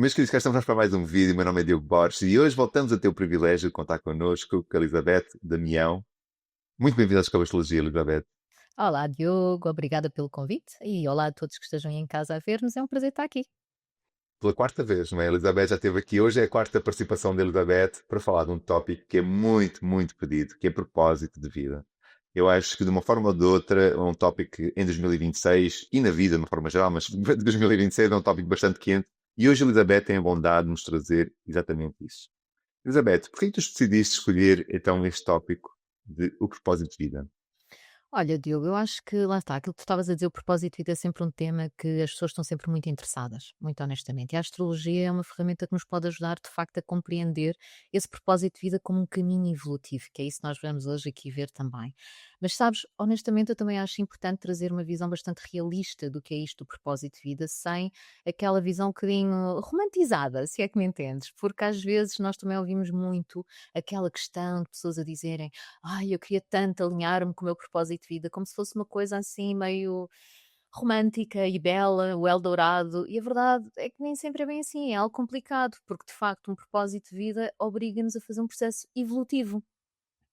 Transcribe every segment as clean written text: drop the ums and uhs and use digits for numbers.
Meus queridos, cá estamos para mais um vídeo. Meu nome é Diogo Borges e hoje voltamos a ter o privilégio de contar connosco com a Elizabeth Damião. Muito bem-vinda à Escola de Astrologia, Elizabeth. Olá, Diogo, obrigada pelo convite e olá a todos que estejam aí em casa a ver-nos. É um prazer estar aqui. Pela quarta vez, não é? A Elizabeth já esteve aqui. Hoje é a quarta participação da Elizabeth para falar de um tópico que é muito, muito pedido, que é propósito de vida. Eu acho que de uma forma ou de outra é um tópico que em 2026 e na vida de uma forma geral, mas 2026 é um tópico bastante quente e hoje a Elizabeth tem a bondade de nos trazer exatamente isso. Elizabeth, por que tu decidiste escolher então este tópico de o propósito de vida? Olha, Diogo, eu acho que lá está, aquilo que tu estavas a dizer, o propósito de vida é sempre um tema que as pessoas estão sempre muito interessadas, muito honestamente. E a astrologia é uma ferramenta que nos pode ajudar, de facto, a compreender esse propósito de vida como um caminho evolutivo, que é isso que nós vamos hoje aqui ver também. Mas sabes, honestamente, eu também acho importante trazer uma visão bastante realista do que é isto do propósito de vida, sem aquela visão um bocadinho romantizada, se é que me entendes, porque às vezes nós também ouvimos muito aquela questão de pessoas a dizerem: "Ai, eu queria tanto alinhar-me com o meu propósito de vida", como se fosse uma coisa assim meio romântica e bela, o Eldorado, e a verdade é que nem sempre é bem assim, é algo complicado, porque de facto um propósito de vida obriga-nos a fazer um processo evolutivo.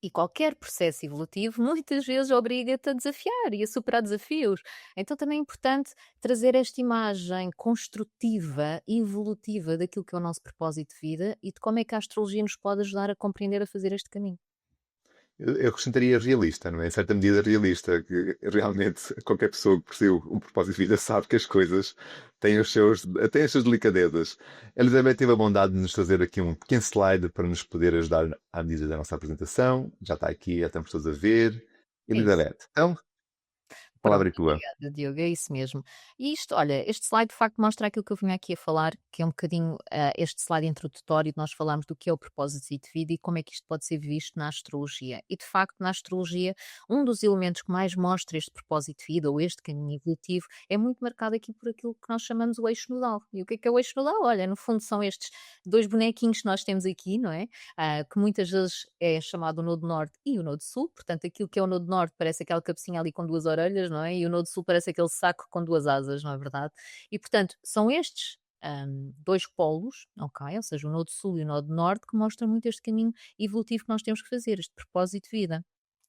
E qualquer processo evolutivo muitas vezes obriga-te a desafiar e a superar desafios. Então também é importante trazer esta imagem construtiva e evolutiva daquilo que é o nosso propósito de vida e de como é que a astrologia nos pode ajudar a compreender a fazer este caminho. Eu acrescentaria realista, não é? Em certa medida realista, que realmente qualquer pessoa que perceba um propósito de vida sabe que as coisas têm as suas delicadezas. A Elizabeth teve a bondade de nos fazer aqui um pequeno slide para nos poder ajudar à medida da nossa apresentação. Já está aqui, já estamos todos a ver. É isso. Elizabeth, então, a Pronto, palavra é tua. obrigada, Diogo, é isso mesmo. E isto, olha, este slide de facto mostra aquilo que eu vinha aqui a falar, que é um bocadinho este slide introdutório, de nós falarmos do que é o propósito de vida e como é que isto pode ser visto na astrologia. E de facto, na astrologia, um dos elementos que mais mostra este propósito de vida ou este caminho evolutivo é muito marcado aqui por aquilo que nós chamamos o eixo nodal. E o que é o eixo nodal? Olha, no fundo são estes dois bonequinhos que nós temos aqui, não é? Que muitas vezes é chamado o nodo norte e o nodo sul, portanto aquilo que é o nodo norte parece aquela cabecinha ali com duas orelhas, não é? E o nodo sul parece aquele saco com duas asas, não é verdade? E portanto são estes dois polos, ok? Ou seja, o nodo sul e o nodo norte, que mostram muito este caminho evolutivo que nós temos que fazer, este propósito de vida.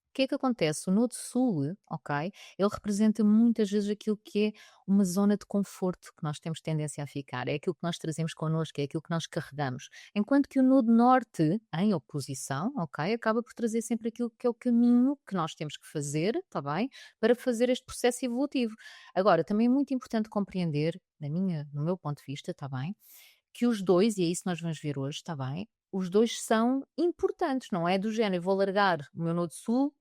O que é que acontece? O Nodo Sul, ok, ele representa muitas vezes aquilo que é uma zona de conforto que nós temos tendência a ficar, é aquilo que nós trazemos connosco, é aquilo que nós carregamos. Enquanto que o Nodo Norte, em oposição, ok, acaba por trazer sempre aquilo que é o caminho que nós temos que fazer, está bem, para fazer este processo evolutivo. Agora, também é muito importante compreender, no meu ponto de vista, está bem, que os dois, e é isso que nós vamos ver hoje, está bem, os dois são importantes, não é do género, eu vou largar o meu Nodo Sul,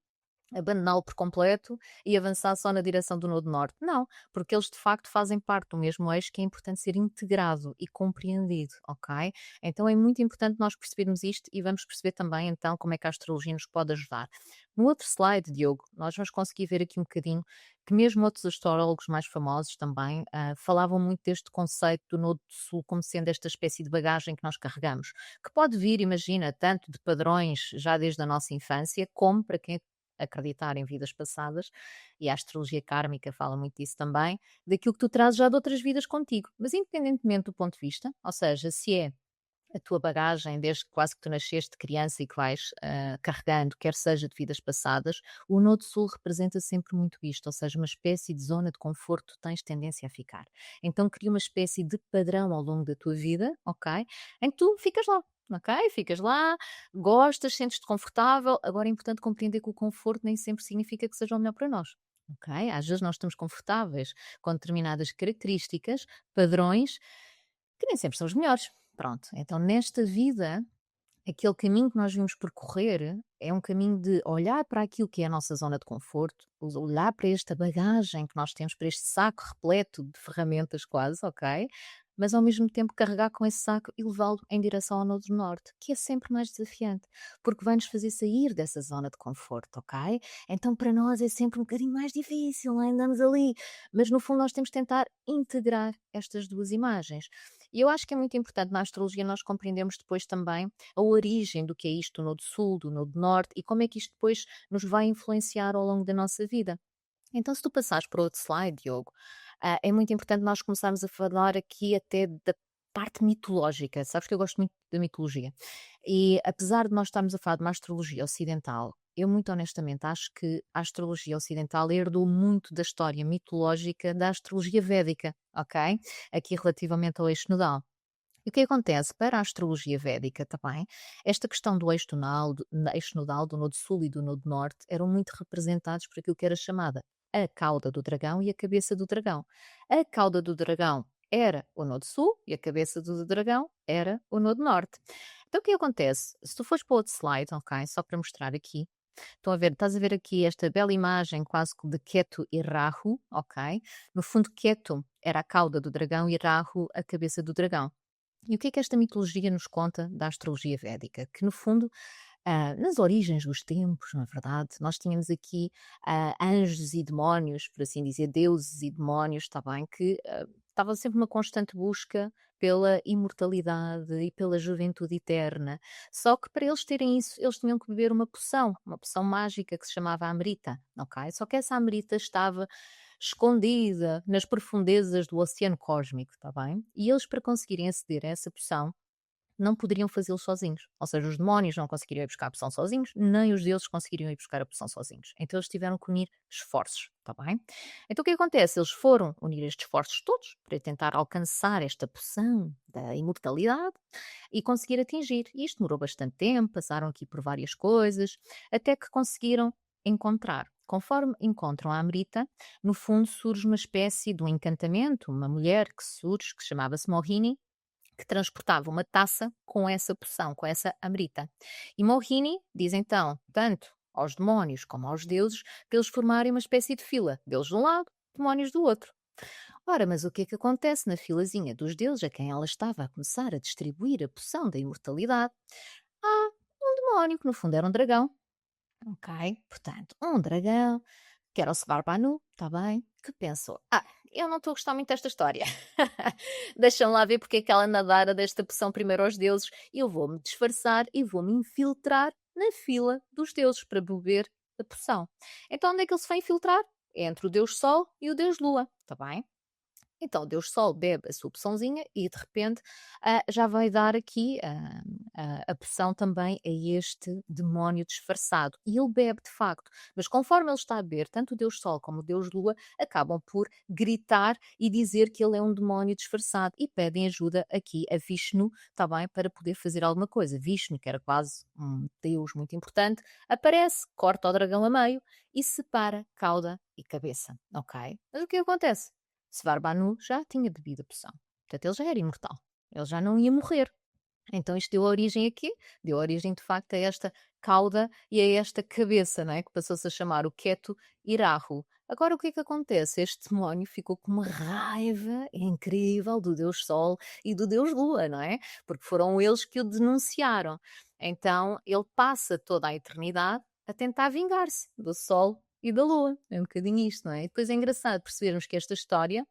abandoná-lo por completo e avançar só na direção do Nodo Norte. Não, porque eles de facto fazem parte do mesmo eixo que é importante ser integrado e compreendido, ok? Então é muito importante nós percebermos isto e vamos perceber também então como é que a astrologia nos pode ajudar. No outro slide, Diogo, nós vamos conseguir ver aqui um bocadinho que mesmo outros astrólogos mais famosos também falavam muito deste conceito do Nodo Sul como sendo esta espécie de bagagem que nós carregamos, que pode vir, imagina, tanto de padrões já desde a nossa infância, como para quem acreditar em vidas passadas, e a astrologia kármica fala muito disso também, daquilo que tu trazes já de outras vidas contigo. Mas independentemente do ponto de vista, ou seja, se é a tua bagagem desde que quase que tu nasceste criança e que vais carregando, quer seja de vidas passadas, o Nodo Sul representa sempre muito isto, ou seja, uma espécie de zona de conforto que tens tendência a ficar. Então cria uma espécie de padrão ao longo da tua vida, ok? Em que tu ficas lá. Ok? Ficas lá, gostas, sentes-te confortável. Agora é importante compreender que o conforto nem sempre significa que seja o melhor para nós. Ok? Às vezes nós estamos confortáveis com determinadas características, padrões, que nem sempre são os melhores. Pronto, então nesta vida, aquele caminho que nós vimos percorrer é um caminho de olhar para aquilo que é a nossa zona de conforto, olhar para esta bagagem que nós temos, para este saco repleto de ferramentas quase, ok? Mas ao mesmo tempo carregar com esse saco e levá-lo em direção ao Nodo Norte, que é sempre mais desafiante, porque vai nos fazer sair dessa zona de conforto, ok? Então para nós é sempre um bocadinho mais difícil, não é? Andamos ali, mas no fundo nós temos de tentar integrar estas duas imagens. E eu acho que é muito importante na astrologia nós compreendermos depois também a origem do que é isto do Nodo Sul, do Nodo Norte e como é que isto depois nos vai influenciar ao longo da nossa vida. Então, se tu passares para outro slide, Diogo, é muito importante nós começarmos a falar aqui até da parte mitológica. Sabes que eu gosto muito da mitologia. E apesar de nós estarmos a falar de uma astrologia ocidental, eu muito honestamente acho que a astrologia ocidental herdou muito da história mitológica da astrologia védica, ok? Aqui relativamente ao eixo nodal. E o que acontece para a astrologia védica também, esta questão do eixo nodal, do nodo sul e do nodo norte, eram muito representados por aquilo que era chamada a cauda do dragão e a cabeça do dragão. A cauda do dragão era o nodo sul e a cabeça do dragão era o nodo norte. Então o que acontece? Se tu fores para outro slide, ok, só para mostrar aqui, estás a ver aqui esta bela imagem quase que de Ketu e Rahu, ok? No fundo, Ketu era a cauda do dragão e Rahu a cabeça do dragão. E o que é que esta mitologia nos conta da astrologia védica? Que, no fundo, nas origens dos tempos, na verdade, nós tínhamos aqui anjos e demónios, por assim dizer, deuses e demónios, está bem, que estava sempre uma constante busca pela imortalidade e pela juventude eterna. Só que para eles terem isso, eles tinham que beber uma poção mágica que se chamava Amrita, ok? Só que essa Amrita estava escondida nas profundezas do oceano cósmico, está bem? E eles, para conseguirem aceder a essa poção, não poderiam fazê-lo sozinhos. Ou seja, os demónios não conseguiriam ir buscar a poção sozinhos, nem os deuses conseguiriam ir buscar a poção sozinhos. Então eles tiveram que unir esforços, está bem? Então o que acontece? Eles foram unir estes esforços todos para tentar alcançar esta poção da imortalidade e conseguir atingir. E isto demorou bastante tempo, passaram aqui por várias coisas, até que conseguiram encontrar. Conforme encontram a Amrita, no fundo surge uma espécie de um encantamento, uma mulher que surge, que chamava-se Mohini, que transportava uma taça com essa poção, com essa Amrita. E Mohini diz então, tanto aos demónios como aos deuses, para eles formarem uma espécie de fila, deus de um lado, demónios do outro. Ora, mas o que é que acontece na filazinha dos deuses a quem ela estava a começar a distribuir a poção da imortalidade? Há um demónio, que no fundo era um dragão. Ok? Portanto, um dragão, que era o Svarbanu, está bem? Que pensou, eu não estou a gostar muito desta história. Deixa-me lá ver porque é que ela nadara desta poção primeiro aos deuses. Eu vou-me disfarçar e vou-me infiltrar na fila dos deuses para beber a poção. Então onde é que ele se vai infiltrar? É entre o deus Sol e o deus Lua, está bem? Então, o Deus Sol bebe a sua poçãozinha e, de repente, já vai dar aqui a poção também a este demónio disfarçado. E ele bebe, de facto. Mas conforme ele está a beber, tanto o Deus Sol como o Deus Lua acabam por gritar e dizer que ele é um demónio disfarçado e pedem ajuda aqui a Vishnu, está bem, para poder fazer alguma coisa. Vishnu, que era quase um deus muito importante, aparece, corta o dragão a meio e separa cauda e cabeça, ok? Mas o que acontece? Svarbanu já tinha bebido a poção. Portanto, ele já era imortal. Ele já não ia morrer. Então isto deu origem a quê? Deu origem, de facto, a esta cauda e a esta cabeça, não é? Que passou-se a chamar o Ketu Irahu. Agora, o que é que acontece? Este demónio ficou com uma raiva incrível do Deus Sol e do Deus Lua, não é? Porque foram eles que o denunciaram. Então, ele passa toda a eternidade a tentar vingar-se do Sol e da Lua. É um bocadinho isto, não é? E depois é engraçado percebermos que esta história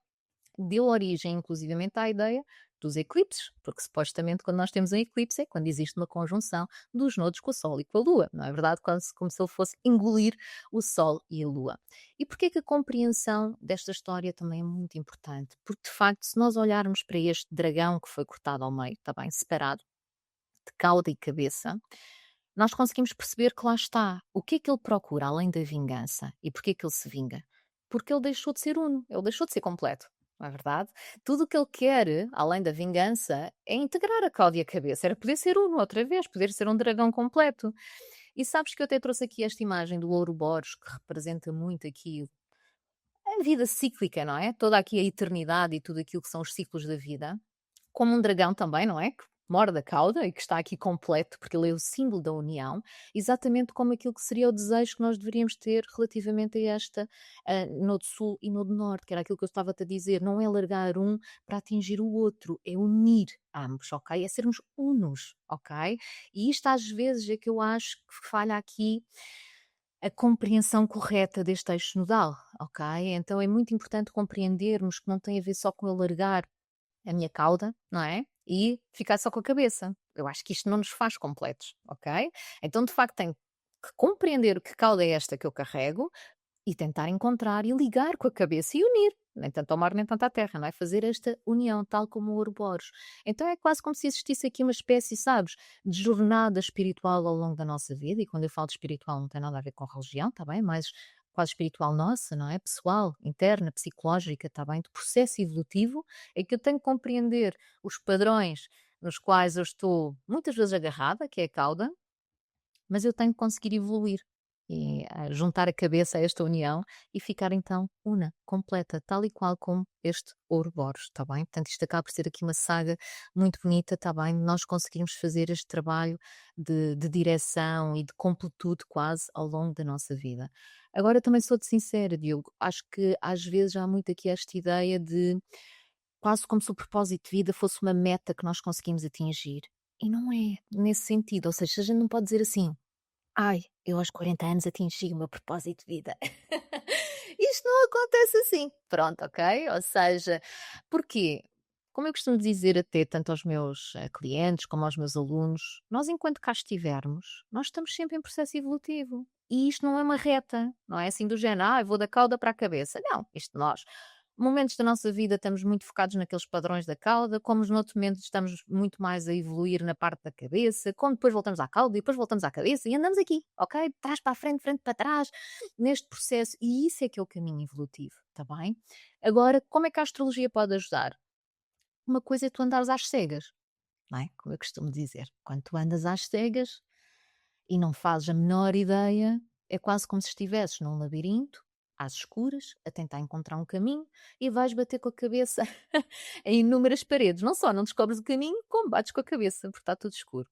deu origem, inclusivamente, à ideia dos eclipses, porque supostamente quando nós temos um eclipse é quando existe uma conjunção dos nodos com o Sol e com a Lua, não é verdade? Quase como se ele fosse engolir o Sol e a Lua. E porquê que a compreensão desta história também é muito importante? Porque, de facto, se nós olharmos para este dragão que foi cortado ao meio, está bem separado, de cauda e cabeça, nós conseguimos perceber que lá está. O que é que ele procura além da vingança? E porquê que ele se vinga? Porque ele deixou de ser uno, ele deixou de ser completo. Não é verdade? Tudo o que ele quer, além da vingança, é integrar a cauda e a cabeça. Era poder ser uno outra vez, poder ser um dragão completo. E sabes que eu até trouxe aqui esta imagem do Ouroboros, que representa muito aqui a vida cíclica, não é? Toda aqui a eternidade e tudo aquilo que são os ciclos da vida. Como um dragão também, não é? Que morde a cauda e que está aqui completo, porque ele é o símbolo da união, exatamente como aquilo que seria o desejo que nós deveríamos ter relativamente a esta Nodo Sul e Nodo Norte, que era aquilo que eu estava-te a dizer, não é largar um para atingir o outro, é unir ambos, ok? É sermos unos, ok? E isto às vezes é que eu acho que falha aqui a compreensão correta deste eixo nodal, ok? Então é muito importante compreendermos que não tem a ver só com alargar a minha cauda, não é? E ficar só com a cabeça. Eu acho que isto não nos faz completos, ok? Então, de facto, tenho que compreender que cauda é esta que eu carrego e tentar encontrar e ligar com a cabeça e unir, nem tanto ao mar nem tanto à terra, não é? Fazer esta união, tal como o Ouroboros. Então é quase como se existisse aqui uma espécie, sabes, de jornada espiritual ao longo da nossa vida, e quando eu falo de espiritual não tem nada a ver com religião, está bem? Mas quase espiritual nossa, não é? Pessoal, interna, psicológica, está bem? De processo evolutivo, é que eu tenho que compreender os padrões nos quais eu estou muitas vezes agarrada, que é a cauda, mas eu tenho que conseguir evoluir e juntar a cabeça a esta união e ficar então una, completa, tal e qual como este Ouroboros, está bem? Portanto, isto acaba por ser aqui uma saga muito bonita, está bem? Nós conseguirmos fazer este trabalho de direção e de completude quase ao longo da nossa vida. Agora também sou-te sincera, Diogo, acho que às vezes há muito aqui esta ideia de quase como se o propósito de vida fosse uma meta que nós conseguimos atingir. E não é nesse sentido, ou seja, a gente não pode dizer assim: "Ai, eu aos 40 anos atingi o meu propósito de vida". Isto não acontece assim. Pronto, ok? Ou seja, porquê? Como eu costumo dizer até tanto aos meus clientes como aos meus alunos, nós enquanto cá estivermos, nós estamos sempre em processo evolutivo. E isto não é uma reta, não é assim do género, eu vou da cauda para a cabeça. Não, isto nós momentos da nossa vida estamos muito focados naqueles padrões da cauda, como noutros momentos estamos muito mais a evoluir na parte da cabeça, como depois voltamos à cauda e depois voltamos à cabeça e andamos aqui, ok? De trás para a frente, frente para trás, neste processo. E isso é que é o caminho evolutivo, está bem? Agora, como é que a astrologia pode ajudar? Uma coisa é tu andares às cegas, não é? Como eu costumo dizer. Quando tu andas às cegas e não fazes a menor ideia, é quase como se estivesses num labirinto, às escuras, a tentar encontrar um caminho e vais bater com a cabeça em inúmeras paredes. Não só não descobres o caminho, como bates com a cabeça, porque está tudo escuro.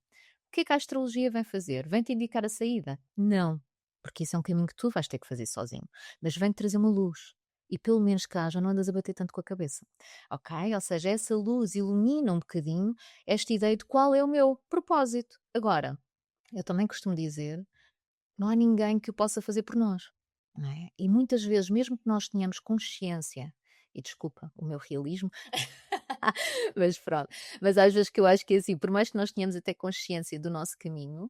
O que é que a astrologia vem fazer? Vem-te indicar a saída? Não, porque isso é um caminho que tu vais ter que fazer sozinho. Mas vem-te trazer uma luz. E pelo menos cá já não andas a bater tanto com a cabeça. Ok? Ou seja, essa luz ilumina um bocadinho esta ideia de qual é o meu propósito. Agora, eu também costumo dizer, não há ninguém que o possa fazer por nós, não é? E muitas vezes, mesmo que nós tenhamos consciência, e desculpa o meu realismo, mas pronto, mas às vezes que eu acho que é assim, por mais que nós tenhamos até consciência do nosso caminho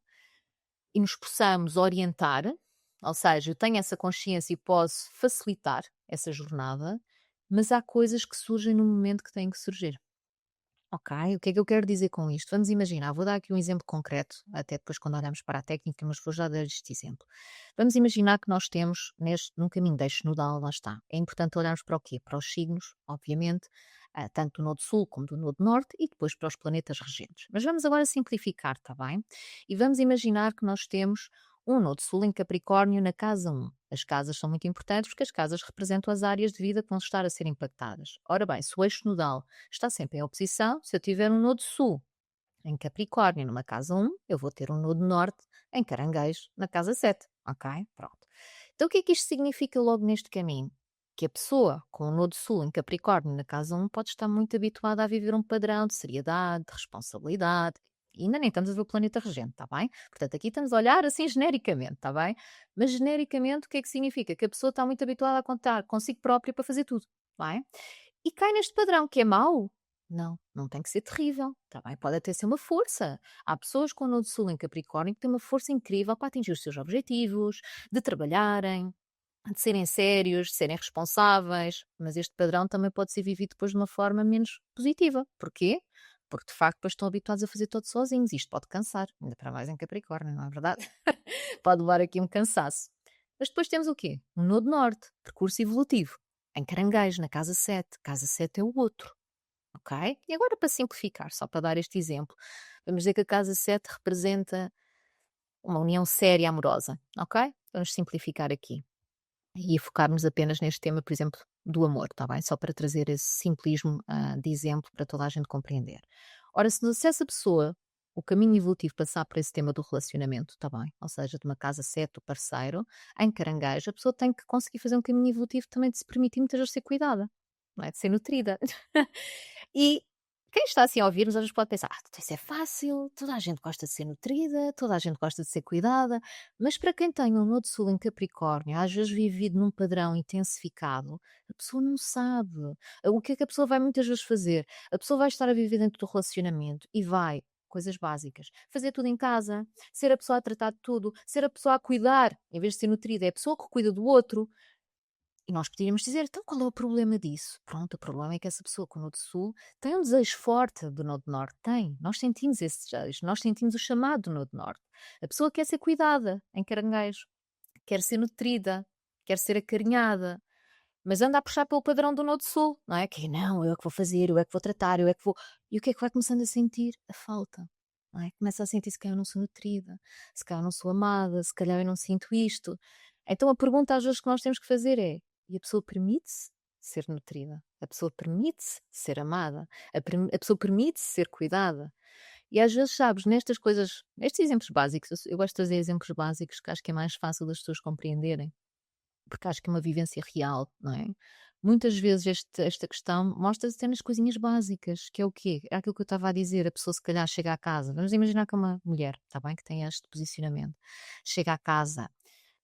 e nos possamos orientar, ou seja, eu tenho essa consciência e posso facilitar essa jornada, mas há coisas que surgem no momento que têm que surgir. Ok, o que é que eu quero dizer com isto? Vamos imaginar, vou dar aqui um exemplo concreto, até depois quando olhamos para a técnica, mas vou já dar este exemplo. Vamos imaginar que nós temos num caminho de eixo nodal, lá está. É importante olharmos para o quê? Para os signos, obviamente, tanto do nodo sul como do nodo norte e depois para os planetas regentes. Mas vamos agora simplificar, está bem? E vamos imaginar que nós temos um nodo sul em Capricórnio na casa 1. As casas são muito importantes porque as casas representam as áreas de vida que vão estar a ser impactadas. Ora bem, se o eixo nodal está sempre em oposição, se eu tiver um nodo sul em Capricórnio numa casa 1, eu vou ter um nodo norte em Caranguejo na casa 7. Ok? Pronto. Então o que é que isto significa logo neste caminho? Que a pessoa com o nodo sul em Capricórnio na casa 1 pode estar muito habituada a viver um padrão de seriedade, de responsabilidade. E ainda nem estamos a ver o planeta regente, está bem? Portanto, aqui estamos a olhar assim genericamente, está bem? Mas genericamente o que é que significa? Que a pessoa está muito habituada a contar consigo própria para fazer tudo, está bem? E cai neste padrão que é mau. Não, não tem que ser terrível, está bem? Pode até ser uma força. Há pessoas com o nodo sul em Capricórnio que têm uma força incrível para atingir os seus objetivos, de trabalharem, de serem sérios, de serem responsáveis, mas este padrão também pode ser vivido depois de uma forma menos positiva. Porquê? Porque de facto depois estão habituados a fazer tudo sozinhos. Isto pode cansar, ainda para mais em Capricórnio, não é verdade? Pode levar aqui um cansaço. Mas depois temos o quê? Um nodo norte, percurso evolutivo. Em Caranguejo, na casa 7. Casa 7 é o outro, ok? E agora para simplificar, só para dar este exemplo, vamos dizer que a casa 7 representa uma união séria e amorosa, ok? Vamos simplificar aqui e focarmos apenas neste tema, por exemplo, do amor, está bem? Só para trazer esse simplismo de exemplo para toda a gente compreender. Ora, se essa pessoa, o caminho evolutivo passar por esse tema do relacionamento, está bem? Ou seja, de uma casa 7 do parceiro, em Caranguejo, a pessoa tem que conseguir fazer um caminho evolutivo também de se permitir muitas vezes ser cuidada, não é? De ser nutrida. E quem está assim a ouvir-nos às vezes pode pensar: então isso é fácil, toda a gente gosta de ser nutrida, toda a gente gosta de ser cuidada, mas para quem tem um nodo sul em Capricórnio, às vezes vivido num padrão intensificado, a pessoa não sabe. O que é que a pessoa vai muitas vezes fazer? A pessoa vai estar a viver dentro do relacionamento e vai, coisas básicas, fazer tudo em casa, ser a pessoa a tratar de tudo, ser a pessoa a cuidar, em vez de ser nutrida, é a pessoa que cuida do outro. E nós poderíamos dizer, então qual é o problema disso? Pronto, o problema é que essa pessoa com o Nodo Sul tem um desejo forte do Nodo Norte. Tem. Nós sentimos esse desejo. Nós sentimos o chamado do Nodo Norte. A pessoa quer ser cuidada em Caranguejo. Quer ser nutrida. Quer ser acarinhada. Mas anda a puxar pelo padrão do Nodo Sul, não é? Que não, eu é que vou fazer, eu é que vou tratar, eu é que vou. E o que é que vai começando a sentir? A falta. Não é? Começa a sentir se calhar eu não sou nutrida, se calhar eu não sou amada, se calhar eu não sinto isto. Então a pergunta às vezes que nós temos que fazer é: e a pessoa permite-se ser nutrida? A pessoa permite-se ser amada? A pessoa permite-se ser cuidada? E às vezes, sabes, nestas coisas, nestes exemplos básicos, eu gosto de trazer exemplos básicos que acho que é mais fácil das pessoas compreenderem porque acho que é uma vivência real, não é? Muitas vezes esta questão mostra-se até nas coisinhas básicas, que é o quê? É aquilo que eu estava a dizer, a pessoa se calhar chega à casa, vamos imaginar que é uma mulher, está bem, que tem este posicionamento, chega à casa,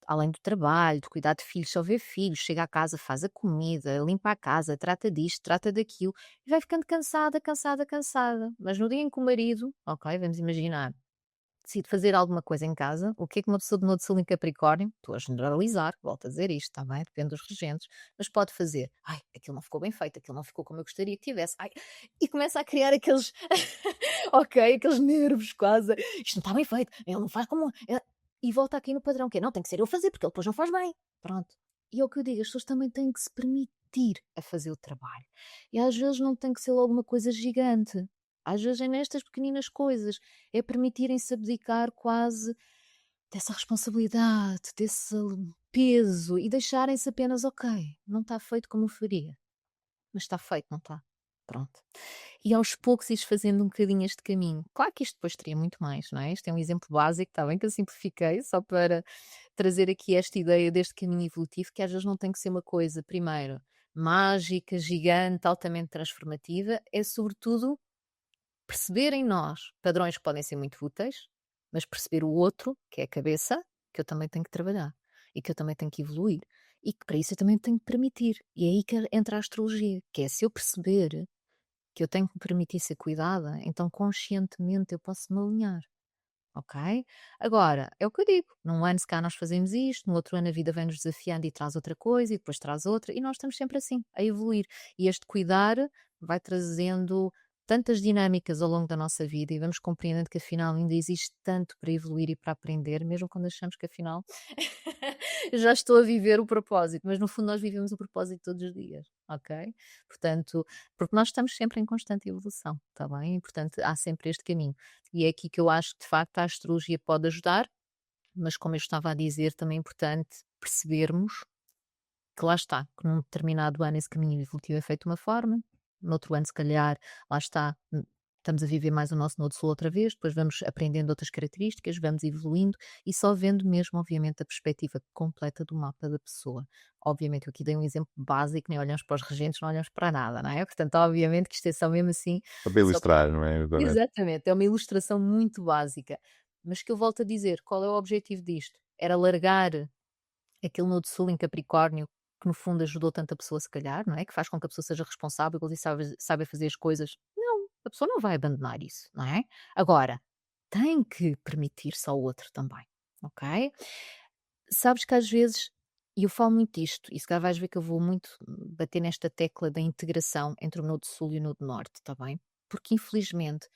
além do trabalho, de cuidar de filhos, só vê filhos, chega à casa, faz a comida, limpa a casa, trata disto, trata daquilo, e vai ficando cansada, cansada, cansada. Mas no dia em que o marido, ok, vamos imaginar, decide fazer alguma coisa em casa, o que é que uma pessoa de Nodo Sul em Capricórnio, estou a generalizar, volto a dizer isto, está bem? Depende dos regentes, mas pode fazer. Ai, aquilo não ficou bem feito, aquilo não ficou como eu gostaria que tivesse. Ai, e começa a criar aqueles, ok, aqueles nervos quase. Isto não está bem feito, ele não faz como. E volta aqui no padrão, que é, não, tem que ser eu fazer, porque ele depois não faz bem. Pronto. E é o que eu digo, as pessoas também têm que se permitir a fazer o trabalho. E às vezes não tem que ser logo uma coisa gigante. Às vezes é nestas pequeninas coisas é permitirem-se abdicar quase dessa responsabilidade, desse peso e deixarem-se apenas, ok, não está feito como eu faria, mas está feito, não está? Pronto. E aos poucos ires fazendo um bocadinho este caminho. Claro que isto depois teria muito mais, não é? Isto é um exemplo básico, está bem que eu simplifiquei, só para trazer aqui esta ideia deste caminho evolutivo, que às vezes não tem que ser uma coisa, primeiro, mágica, gigante, altamente transformativa, é sobretudo perceber em nós padrões que podem ser muito úteis, mas perceber o outro, que é a cabeça, que eu também tenho que trabalhar e que eu também tenho que evoluir e que para isso eu também tenho que permitir. E é aí que entra a astrologia, que é se eu perceber que eu tenho que me permitir ser cuidada, então conscientemente eu posso me alinhar. Ok? Agora, é o que eu digo. Num ano, se cá nós fazemos isto, no outro ano a vida vem-nos desafiando e traz outra coisa, e depois traz outra, e nós estamos sempre assim, a evoluir. E este cuidar vai trazendo tantas dinâmicas ao longo da nossa vida e vamos compreendendo que afinal ainda existe tanto para evoluir e para aprender, mesmo quando achamos que afinal já estou a viver o propósito, mas no fundo nós vivemos o propósito todos os dias, ok? Portanto, porque nós estamos sempre em constante evolução, está bem? E portanto há sempre este caminho. E é aqui que eu acho que de facto a astrologia pode ajudar, mas como eu estava a dizer, também é importante percebermos que lá está, que num determinado ano esse caminho evolutivo é feito de uma forma, no outro ano se calhar, lá está, estamos a viver mais o nosso Nodo Sul outra vez, depois vamos aprendendo outras características, vamos evoluindo e só vendo mesmo, obviamente, a perspectiva completa do mapa da pessoa. Obviamente, eu aqui dei um exemplo básico, nem olhamos para os regentes, não olhamos para nada, não é? Portanto, obviamente que isto é só mesmo assim, Só para só ilustrar, não é, Elizabeth? exatamente, é uma ilustração muito básica, mas que eu volto a dizer, qual é o objetivo disto? Era largar aquele nodo sul em Capricórnio, que no fundo ajudou tanto a pessoa se calhar, não é? Que faz com que a pessoa seja responsável e saiba fazer as coisas. Não, a pessoa não vai abandonar isso, não é? Agora, tem que permitir-se ao outro também, ok? Sabes que às vezes, e eu falo muito disto, e se calhar vais ver que eu vou muito bater nesta tecla da integração entre o nodo sul e o nodo norte, está bem? Porque infelizmente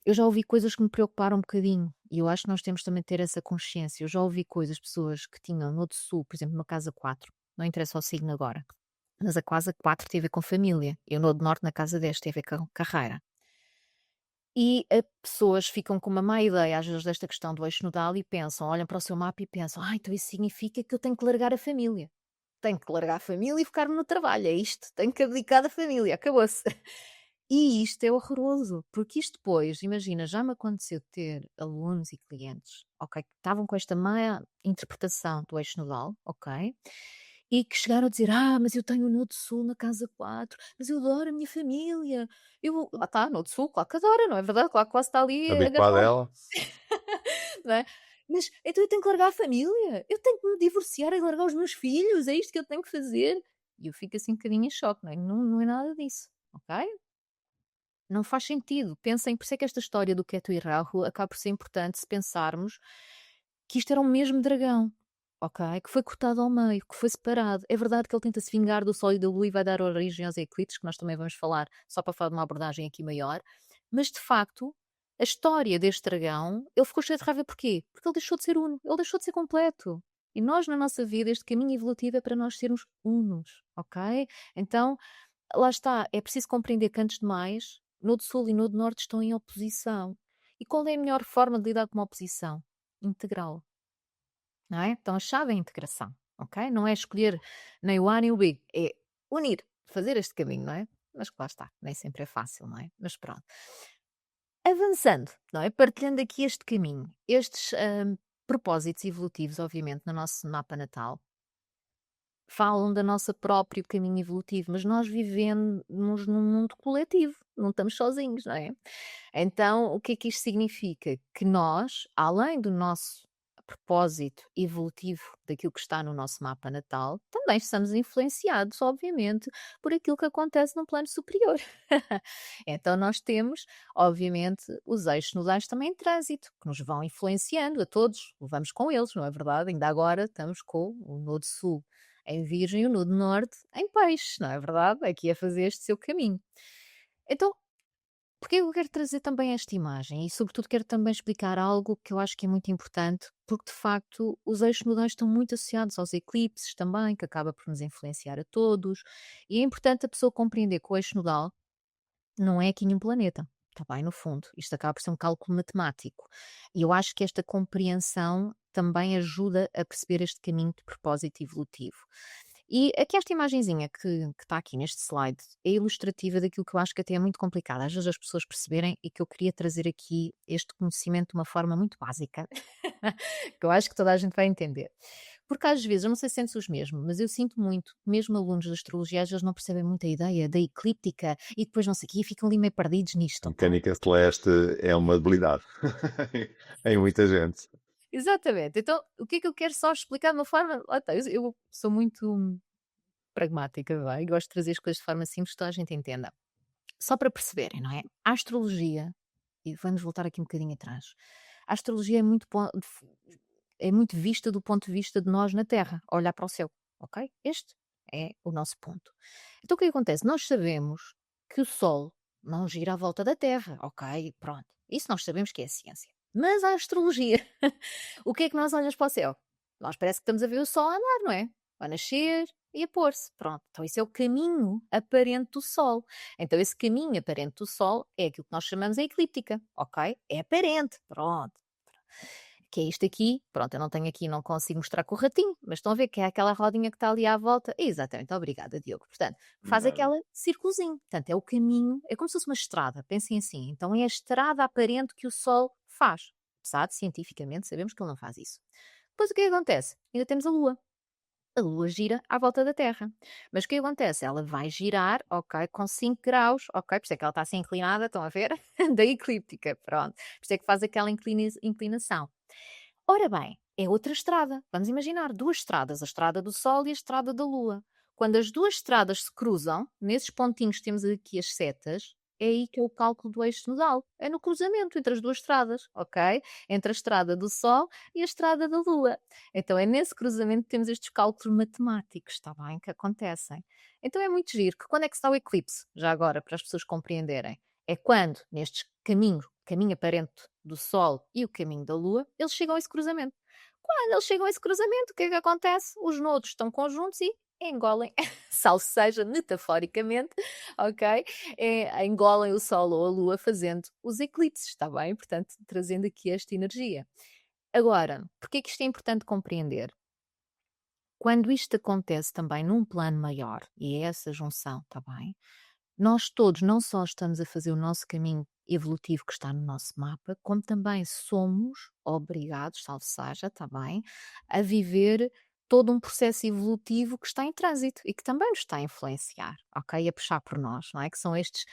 eu já ouvi coisas que me preocuparam um bocadinho e eu acho que nós temos também de ter essa consciência. Eu já ouvi coisas, pessoas que tinham no do sul, por exemplo, numa casa 4, não interessa o signo agora, mas a casa 4 tem a ver com família, e o no do norte na casa 10 tem a ver com carreira. E as pessoas ficam com uma má ideia, às vezes, desta questão do eixo nodal e pensam, olham para o seu mapa e pensam, então isso significa que eu tenho que largar a família. Tenho que largar a família e focar-me no trabalho, é isto, tenho que abdicar da família, acabou-se. E isto é horroroso, porque isto depois, imagina, já me aconteceu ter alunos e clientes, ok, que estavam com esta má interpretação do eixo nodal, ok, e que chegaram a dizer, mas eu tenho o Nodo Sul na casa 4, mas eu adoro a minha família, lá está, Nodo Sul, claro que adora, não é verdade? Claro que quase está ali Habituado a agarrado, ela? não é? Mas então eu tenho que largar a família, eu tenho que me divorciar e largar os meus filhos, é isto que eu tenho que fazer? E eu fico assim um bocadinho em choque, não é? Não, não é nada disso, ok? Não faz sentido. Pensem, por isso é que esta história do Ketu e Rahu acaba por ser importante se pensarmos que isto era o mesmo dragão. ok? Que foi cortado ao meio, que foi separado. É verdade que ele tenta se vingar do Sol e da Lua e vai dar origem aos eclipses, que nós também vamos falar, só para falar de uma abordagem aqui maior, mas de facto, a história deste dragão, ele ficou cheio de raiva porquê? Porque ele deixou de ser uno, ele deixou de ser completo. E nós, na nossa vida, este caminho evolutivo é para nós sermos unos, ok? Então, lá está, é preciso compreender que antes de mais, Nodo Sul e Nodo Norte estão em oposição. E qual é a melhor forma de lidar com uma oposição? Integral, não é? Então a chave é a integração, ok? Não é escolher nem o A nem o B, é unir, fazer este caminho, não é? Mas que lá está, nem sempre é fácil, não é? Mas pronto. Avançando, não é? Partilhando aqui este caminho, estes propósitos evolutivos, obviamente, no nosso mapa natal, falam da nossa próprio caminho evolutivo, mas nós vivemos num mundo coletivo, não estamos sozinhos, não é? Então, o que é que isto significa? Que nós, além do nosso propósito evolutivo daquilo que está no nosso mapa natal, também estamos influenciados, obviamente, por aquilo que acontece no plano superior. Então, nós temos, obviamente, os eixos nodais também em trânsito, que nos vão influenciando a todos, levamos com eles, não é verdade? Ainda agora estamos com o Nodo Sul em Virgem e o Nodo Norte em Peixe, não é verdade? Aqui a fazer este seu caminho. Então, porque eu quero trazer também esta imagem e, sobretudo, quero também explicar algo que eu acho que é muito importante, porque de facto os eixos nodais estão muito associados aos eclipses também, que acaba por nos influenciar a todos, e é importante a pessoa compreender que o eixo nodal não é aqui nenhum planeta. Está bem, no fundo. Isto acaba por ser um cálculo matemático. E eu acho que esta compreensão também ajuda a perceber este caminho de propósito evolutivo. E aqui esta imagenzinha que está aqui neste slide é ilustrativa daquilo que eu acho que até é muito complicado, às vezes as pessoas perceberem e que eu queria trazer aqui este conhecimento de uma forma muito básica, que eu acho que toda a gente vai entender. Porque às vezes, eu não sei se sentes os mesmos, mas eu sinto muito, mesmo alunos de astrologia, às vezes não percebem muito a ideia da eclíptica e depois não sei o quê, e ficam ali meio perdidos A nisto, ok? mecânica celeste é uma debilidade em muita gente. Exatamente. Então, o que é que eu quero só explicar de uma forma. Lá está, eu sou muito pragmática, vai, e gosto de trazer as coisas de forma simples que toda a gente entenda. Só para perceberem, não é? A astrologia, e vamos voltar aqui um bocadinho atrás, a astrologia é é muito vista do ponto de vista de nós na Terra, a olhar para o céu, ok? Este é o nosso ponto. Então o que acontece? Nós sabemos que o Sol não gira à volta da Terra, ok? Pronto. Isso nós sabemos que é a ciência. Mas a astrologia, o que é que nós olhamos para o céu? Nós parece que estamos a ver o Sol a andar, não é? A nascer e a pôr-se. Pronto. Então, esse é o caminho aparente do Sol. Então, esse caminho aparente do Sol é aquilo que nós chamamos a eclíptica, ok? É aparente. Pronto. Que é isto aqui. Pronto, eu não tenho aqui, não consigo mostrar com o ratinho, mas estão a ver que é aquela rodinha que está ali à volta. Exatamente, obrigada, Diogo. Portanto, faz Nada. aquela círculozinho. Portanto, é o caminho, é como se fosse uma estrada, pensem assim. Então, é a estrada aparente que o Sol faz. Apesar de, cientificamente, sabemos que ele não faz isso. Depois, o que é que acontece? Ainda temos a Lua. A Lua gira à volta da Terra. Mas o que acontece? Ela vai girar, ok, com 5 graus, ok, por isso é que ela está assim inclinada, estão a ver? Da eclíptica, pronto. Por isso é que faz aquela inclinação. Ora bem, é outra estrada. Vamos imaginar duas estradas, a estrada do Sol e a estrada da Lua. Quando as duas estradas se cruzam, nesses pontinhos que temos aqui as setas, é aí que é o cálculo do eixo nodal. É no cruzamento entre as duas estradas, ok? Entre a estrada do Sol e a estrada da Lua. Então é nesse cruzamento que temos estes cálculos matemáticos, está bem? Que acontecem. Então é muito giro. Que quando é que está o eclipse? Já agora, para as pessoas compreenderem. É quando, nestes caminhos, caminho aparente do Sol e o caminho da Lua, eles chegam a esse cruzamento. Quando eles chegam a esse cruzamento, o que é que acontece? Os nodos estão conjuntos e engolem, salvo seja metaforicamente, ok? Engolem o Sol ou a Lua fazendo os eclipses, está bem? Portanto, trazendo aqui esta energia. Agora, porque é que isto é importante compreender? Quando isto acontece também num plano maior, e é essa junção, está bem? Nós todos não só estamos a fazer o nosso caminho evolutivo que está no nosso mapa, como também somos obrigados, salvo seja, está bem, a viver todo um processo evolutivo que está em trânsito e que também nos está a influenciar, ok? A puxar por nós, não é? Que são estes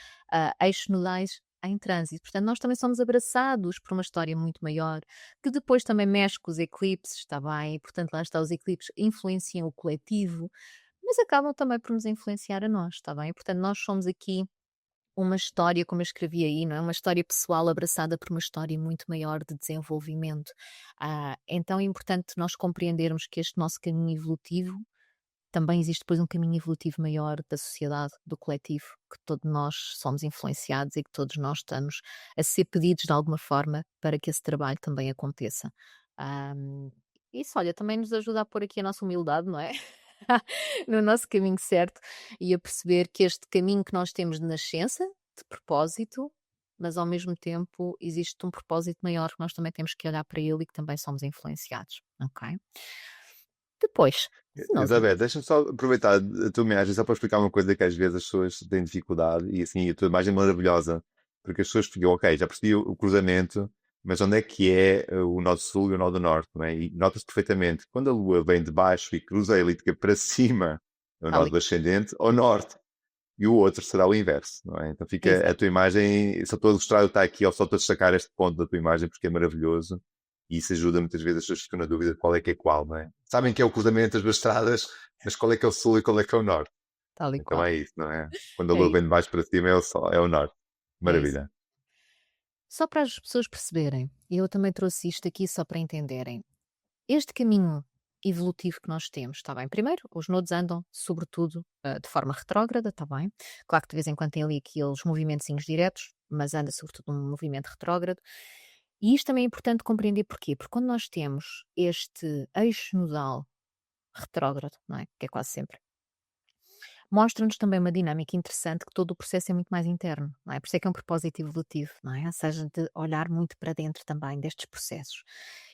eixos nodais em trânsito. Portanto, nós também somos abraçados por uma história muito maior, que depois também mexe com os eclipses, está bem? E, portanto, lá está, os eclipses influenciam o coletivo, mas acabam também por nos influenciar a nós, está bem? Portanto, nós somos aqui uma história, como eu escrevi aí, não é? Uma história pessoal abraçada por uma história muito maior de desenvolvimento. Então é importante nós compreendermos que este nosso caminho evolutivo também existe depois um caminho evolutivo maior da sociedade, do coletivo, que todos nós somos influenciados e que todos nós estamos a ser pedidos de alguma forma para que esse trabalho também aconteça. Ahm, Isso, olha, também nos ajuda a pôr aqui a nossa humildade, não é? No nosso caminho certo e a perceber que este caminho que nós temos de nascença, de propósito, mas ao mesmo tempo existe um propósito maior que nós também temos que olhar para ele e que também somos influenciados, ok? Depois, se nós Elizabeth, deixa-me só aproveitar a tua imagem só para explicar uma coisa que às vezes as pessoas têm dificuldade e assim, a tua imagem é maravilhosa, porque as pessoas ficam, ok, já percebi o cruzamento, mas onde é que é o nó do sul e o nó do norte, não é? E nota-se perfeitamente, quando a lua vem de baixo e cruza a elíptica para cima, é o nó ali, do ascendente, ao norte, e o outro será o inverso, não é? Então fica a exato, tua imagem, só estou a ilustrar, está aqui, ou só estou a destacar este ponto da tua imagem porque é maravilhoso e isso ajuda muitas vezes as pessoas ficam na dúvida de qual é que é qual, não é? Sabem que é o cruzamento das duas estradas, mas qual é que é o sul e qual é que é o norte? tal e Então qual. é isso, não é? Quando a É lua vem isso, de baixo para cima é o sol, é o norte. é isso. Maravilha. Só para as pessoas perceberem, e eu também trouxe isto aqui só para entenderem. Este caminho evolutivo que nós temos, está bem? Primeiro, os nodos andam, sobretudo, de forma retrógrada, está bem? Claro que de vez em quando tem ali aqueles movimentozinhos diretos, mas anda sobretudo um movimento retrógrado. E isto também é importante compreender porquê? Porque quando nós temos este eixo nodal retrógrado, não é? Que é quase sempre, mostra-nos também uma dinâmica interessante que todo o processo é muito mais interno, não é? Por isso é que é um propósito evolutivo, não é? Ou seja, de olhar muito para dentro também destes processos.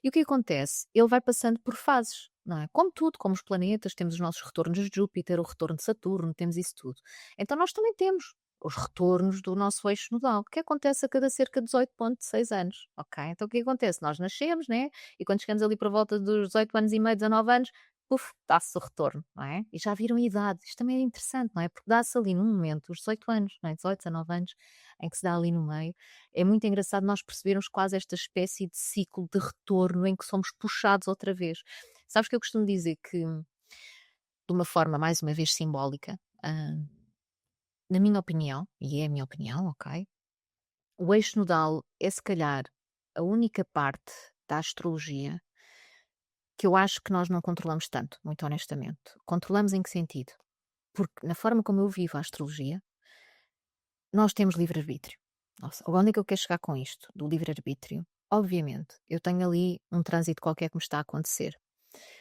E o que acontece? Ele vai passando por fases, não é? Como tudo, como os planetas, temos os nossos retornos de Júpiter, o retorno de Saturno, temos isso tudo. Então nós também temos os retornos do nosso eixo nodal, que acontece a cada cerca de 18,6 anos, ok? Então o que acontece? Nós nascemos, né? E quando chegamos ali por volta dos 18 anos e meio, 19 anos, puf, dá-se o retorno, não é? E já viram a idade, isto também é interessante, não é? Porque dá-se ali num momento, os 18 anos, não é? 18, 19 anos, em que se dá ali no meio. É muito engraçado nós percebermos quase esta espécie de ciclo de retorno em que somos puxados outra vez. Sabes que eu costumo dizer que, de uma forma mais uma vez simbólica, na minha opinião, e é a minha opinião, ok? O eixo nodal é se calhar a única parte da astrologia que eu acho que nós não controlamos tanto, muito honestamente. Controlamos em que sentido? Porque na forma como eu vivo a astrologia, nós temos livre-arbítrio. Nossa, onde é que eu quero chegar com isto? Do livre-arbítrio? Obviamente, eu tenho ali um trânsito qualquer que me está a acontecer,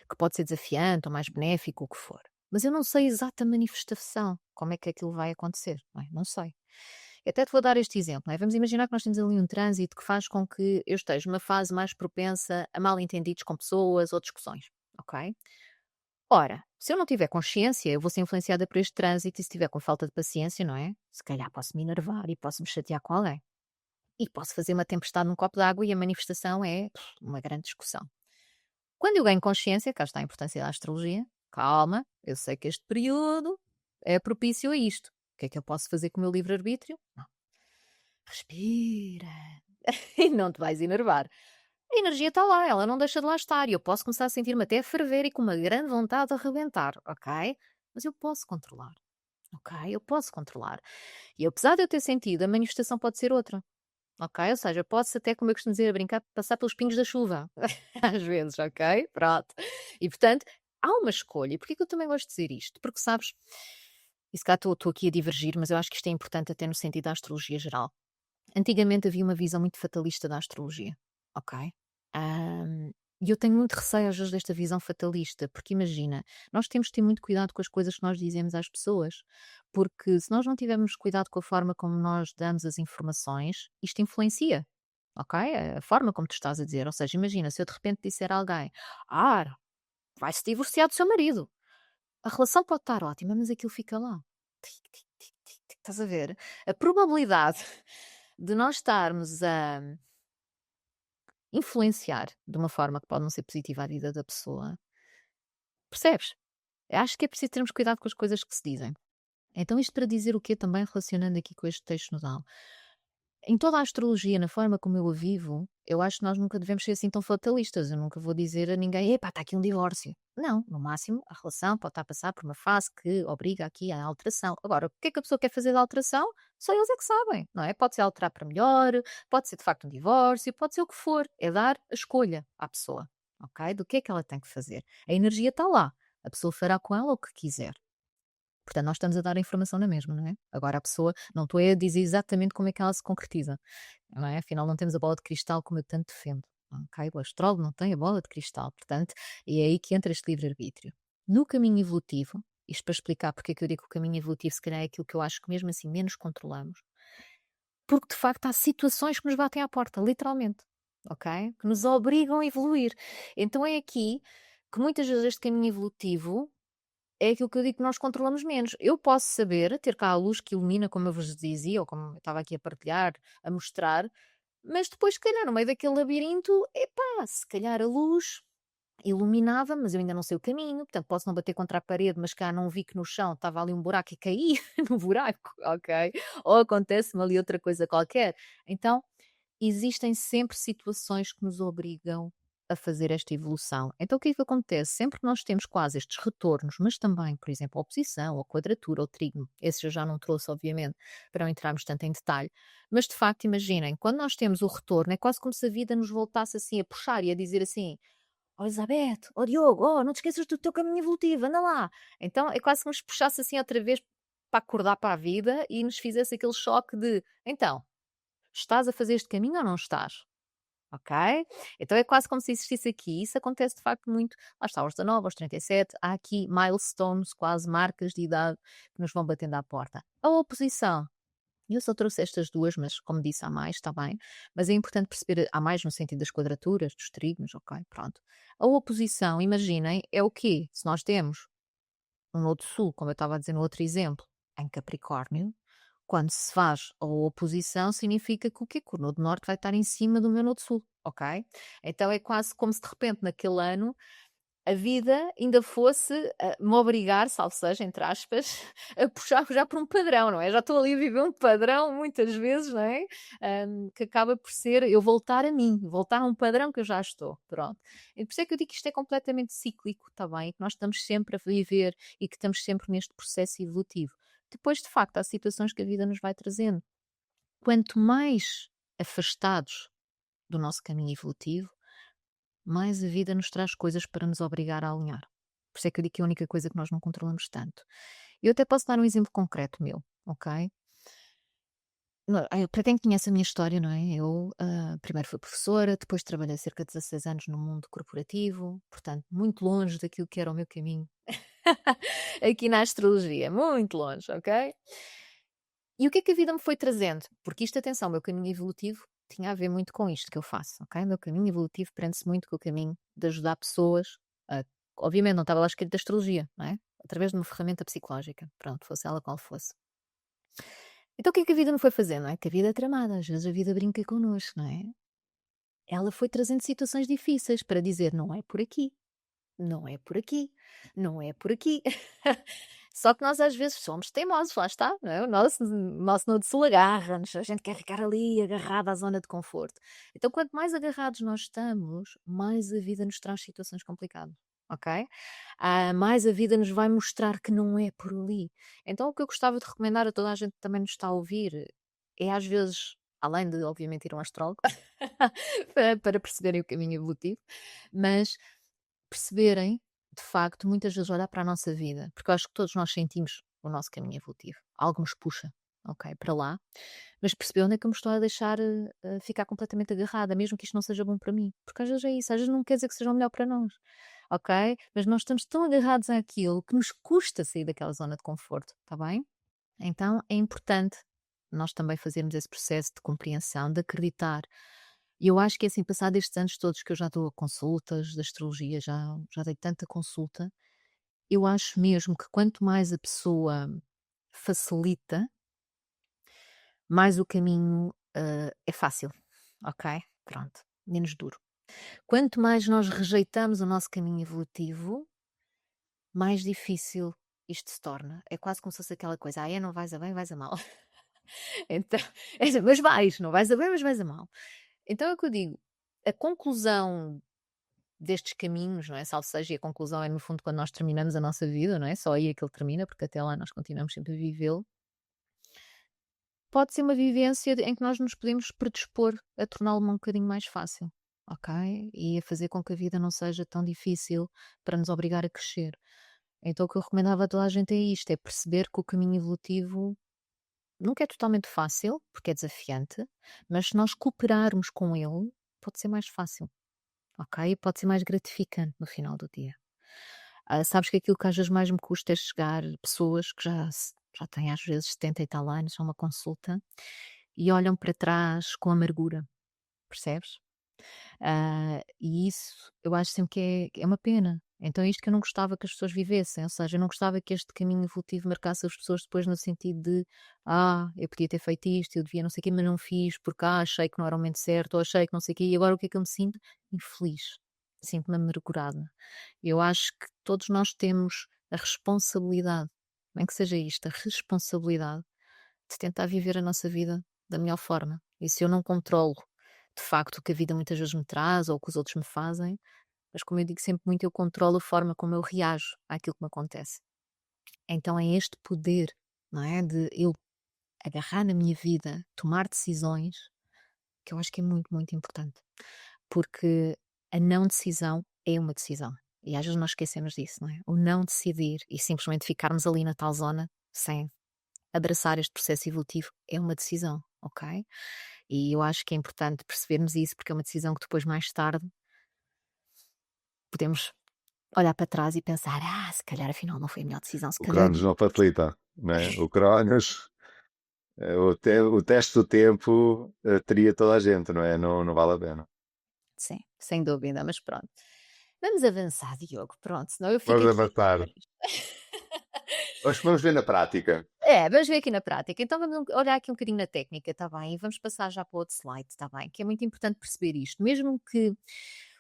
que pode ser desafiante ou mais benéfico, o que for. Mas eu não sei a exata manifestação, como é que aquilo vai acontecer, não é? Não sei. Eu até te vou dar este exemplo, não é? Vamos imaginar que nós temos ali um trânsito que faz com que eu esteja numa fase mais propensa a mal-entendidos com pessoas ou discussões, ok? Ora, se eu não tiver consciência, eu vou ser influenciada por este trânsito e se tiver com falta de paciência, não é? Se calhar posso me enervar e posso me chatear com alguém. E posso fazer uma tempestade num copo d'água e a manifestação é uma grande discussão. Quando eu ganho consciência, cá está a importância da astrologia, calma, eu sei que este período é propício a isto. O que é que eu posso fazer com o meu livre-arbítrio? Não. Respira. E não te vais enervar. A energia está lá, ela não deixa de lá estar e eu posso começar a sentir-me até a ferver e com uma grande vontade de arrebentar, ok? Mas eu posso controlar, ok? Eu posso controlar. E apesar de eu ter sentido, a manifestação pode ser outra, ok? Ou seja, pode-se até, como eu costumo dizer a brincar, passar pelos pingos da chuva, às vezes, ok? Pronto. E portanto, há uma escolha. E porquê que eu também gosto de dizer isto? Porque sabes, e se cá estou aqui a divergir, mas eu acho que isto é importante até no sentido da astrologia geral. Antigamente havia uma visão muito fatalista da astrologia, ok? E eu tenho muito receio às vezes desta visão fatalista, porque imagina, nós temos de ter muito cuidado com as coisas que nós dizemos às pessoas, porque se nós não tivermos cuidado com a forma como nós damos as informações, isto influencia, ok? A forma como tu estás a dizer. Ou seja, imagina, se eu de repente disser a alguém, vai-se divorciar do seu marido, a relação pode estar ótima, mas aquilo fica lá. Tic, tic, tic, tic, tic, estás a ver? A probabilidade de nós estarmos a influenciar de uma forma que pode não ser positiva à vida da pessoa, percebes? Eu acho que é preciso termos cuidado com as coisas que se dizem. Então, isto para dizer o quê também relacionando aqui com este texto nodal? Em toda a astrologia, na forma como eu a vivo, eu acho que nós nunca devemos ser assim tão fatalistas. Eu nunca vou dizer a ninguém: "Epá, está aqui um divórcio". Não, no máximo, a relação pode estar a passar por uma fase que obriga aqui à alteração. Agora, o que é que a pessoa quer fazer da alteração? Só eles é que sabem, não é? Pode ser alterar para melhor, pode ser de facto um divórcio, pode ser o que for. É dar a escolha à pessoa, ok? Do que é que ela tem que fazer. A energia está lá. A pessoa fará com ela o que quiser. Portanto, nós estamos a dar a informação na mesma, não é? Agora a pessoa, não estou a dizer exatamente como é que ela se concretiza, não é? Afinal, não temos a bola de cristal como eu tanto defendo. Ok? O astrólogo não tem a bola de cristal, portanto, e é aí que entra este livre-arbítrio. No caminho evolutivo, isto para explicar porque é que eu digo que o caminho evolutivo se calhar é aquilo que eu acho que mesmo assim menos controlamos, porque de facto há situações que nos batem à porta, literalmente, ok? Que nos obrigam a evoluir. Então é aqui que muitas vezes este caminho evolutivo é aquilo que eu digo que nós controlamos menos. Eu posso saber, ter cá a luz que ilumina, como eu vos dizia, ou como eu estava aqui a partilhar, a mostrar, mas depois, se calhar, no meio daquele labirinto, epá, se calhar a luz iluminava, mas eu ainda não sei o caminho, portanto posso não bater contra a parede, mas cá não vi que no chão estava ali um buraco e caí no buraco, ok? Ou acontece-me ali outra coisa qualquer. Então, existem sempre situações que nos obrigam a fazer esta evolução. Então, o que é que acontece? Sempre que nós temos quase estes retornos, mas também, por exemplo, a oposição, ou quadratura, ou trígono, esses eu já não trouxe, obviamente, para não entrarmos tanto em detalhe, mas de facto, imaginem, quando nós temos o retorno, é quase como se a vida nos voltasse assim a puxar e a dizer assim: "Ó Elizabeth, ó Diogo, ó, não te esqueças do teu caminho evolutivo, anda lá." Então é quase como se nos puxasse assim outra vez para acordar para a vida e nos fizesse aquele choque de: então, estás a fazer este caminho ou não estás? Ok? Então é quase como se existisse aqui. Isso acontece de facto muito. Lá está, aos 19, aos 37, há aqui milestones, quase marcas de idade que nos vão batendo à porta. A oposição. Eu só trouxe estas duas, mas como disse, há mais, está bem. Mas é importante perceber, há mais no sentido das quadraturas, dos trígonos, ok, pronto. A oposição, imaginem, é o quê? Se nós temos um nodo sul, como eu estava a dizer no outro exemplo, em Capricórnio, quando se faz a oposição, significa que o quê? Que o nodo norte vai estar em cima do meu nodo sul, ok? Então é quase como se de repente naquele ano a vida ainda fosse me obrigar, salvo seja, entre aspas, a puxar já por um padrão, não é? Já estou ali a viver um padrão muitas vezes, não é? Que acaba por ser eu voltar a mim, voltar a um padrão que eu já estou, pronto. E por isso é que eu digo que isto é completamente cíclico, está bem? Que nós estamos sempre a viver e que estamos sempre neste processo evolutivo. Depois, de facto, há situações que a vida nos vai trazendo. Quanto mais afastados do nosso caminho evolutivo, mais a vida nos traz coisas para nos obrigar a alinhar. Por isso é que eu digo que é a única coisa que nós não controlamos tanto. Eu até posso dar um exemplo concreto meu, ok? Para quem conhece a minha história, não é? Eu primeiro fui professora, depois trabalhei cerca de 16 anos no mundo corporativo, portanto, muito longe daquilo que era o meu caminho aqui na astrologia, muito longe, ok? E o que é que a vida me foi trazendo? Porque isto, atenção, o meu caminho evolutivo tinha a ver muito com isto que eu faço, ok? O meu caminho evolutivo prende-se muito com o caminho de ajudar pessoas a, obviamente não estava lá escrito astrologia, não é? Através de uma ferramenta psicológica, pronto, fosse ela qual fosse. Então o que é que a vida me foi fazendo, não é? Que a vida é tramada, às vezes a vida brinca connosco, não é? Ela foi trazendo situações difíceis para dizer, não é por aqui, não é por aqui, não é por aqui. Só que nós às vezes somos teimosos, lá está, não é? O nosso nodo sul agarra-nos, a gente quer ficar ali agarrado à zona de conforto. Então, quanto mais agarrados nós estamos, mais a vida nos traz situações complicadas, ok? Mais a vida nos vai mostrar que não é por ali. Então, o que eu gostava de recomendar a toda a gente que também nos está a ouvir é às vezes, além de obviamente ir a um astrólogo, para perceberem o caminho evolutivo, mas perceberem, de facto, muitas vezes olhar para a nossa vida, porque eu acho que todos nós sentimos o nosso caminho evolutivo. Algo nos puxa, ok, para lá, mas perceber onde é que eu me estou a deixar ficar completamente agarrada, mesmo que isto não seja bom para mim. Porque às vezes é isso, às vezes não quer dizer que seja o melhor para nós, ok? Mas nós estamos tão agarrados àquilo que nos custa sair daquela zona de conforto, está bem? Então é importante nós também fazermos esse processo de compreensão, de acreditar. E eu acho que é assim, passado estes anos todos que eu já dou a consultas de astrologia, já dei tanta consulta, eu acho mesmo que quanto mais a pessoa facilita, mais o caminho é fácil, ok? Pronto, menos duro. Quanto mais nós rejeitamos o nosso caminho evolutivo, mais difícil isto se torna. É quase como se fosse aquela coisa, é, não vais a bem, vais a mal. Então, mas vais, não vais a bem, mas vais a mal. Então é o que eu digo, a conclusão destes caminhos, não é? Salvo seja, e a conclusão é no fundo quando nós terminamos a nossa vida, não é? Só aí é que ele termina, porque até lá nós continuamos sempre a vivê-lo. Pode ser uma vivência em que nós nos podemos predispor a torná-lo um bocadinho mais fácil, ok? E a fazer com que a vida não seja tão difícil para nos obrigar a crescer. Então o que eu recomendava a toda a gente é isto, é perceber que o caminho evolutivo nunca é totalmente fácil, porque é desafiante, mas se nós cooperarmos com ele, pode ser mais fácil, ok? E pode ser mais gratificante no final do dia. Sabes que aquilo que às vezes mais me custa é chegar pessoas que já têm às vezes 70 e tal anos a uma consulta e olham para trás com amargura, percebes? E isso eu acho sempre que é uma pena. Então é isto que eu não gostava que as pessoas vivessem, ou seja, eu não gostava que este caminho evolutivo marcasse as pessoas depois no sentido de eu podia ter feito isto, eu devia não sei o quê, mas não fiz porque achei que não era o momento certo, ou achei que não sei o quê, e agora o que é que eu me sinto? Infeliz, sinto-me amargurada. Eu acho que todos nós temos a responsabilidade, nem que seja isto, a responsabilidade de tentar viver a nossa vida da melhor forma. E se eu não controlo, de facto, o que a vida muitas vezes me traz ou o que os outros me fazem, mas como eu digo sempre muito, eu controlo a forma como eu reajo àquilo que me acontece. Então é este poder, não é? De eu agarrar na minha vida, tomar decisões, que eu acho que é muito, muito importante. Porque a não decisão é uma decisão. E às vezes nós esquecemos disso, não é? O não decidir e simplesmente ficarmos ali na tal zona sem abraçar este processo evolutivo é uma decisão, ok? E eu acho que é importante percebermos isso, porque é uma decisão que depois, mais tarde, podemos olhar para trás e pensar: se calhar afinal não foi a melhor decisão, se O calhar. Cronos não facilita, né? O Cronos, o teste do tempo teria toda a gente, não é? Não, não vale a pena. Sim, sem dúvida, mas pronto. Vamos avançar, Diogo, pronto, senão eu fico Vamos aqui. avançar. Hoje vamos ver na prática. Vamos ver aqui na prática. Então vamos olhar aqui um bocadinho na técnica, está bem? E vamos passar já para o outro slide, está bem? Que é muito importante perceber isto. Mesmo que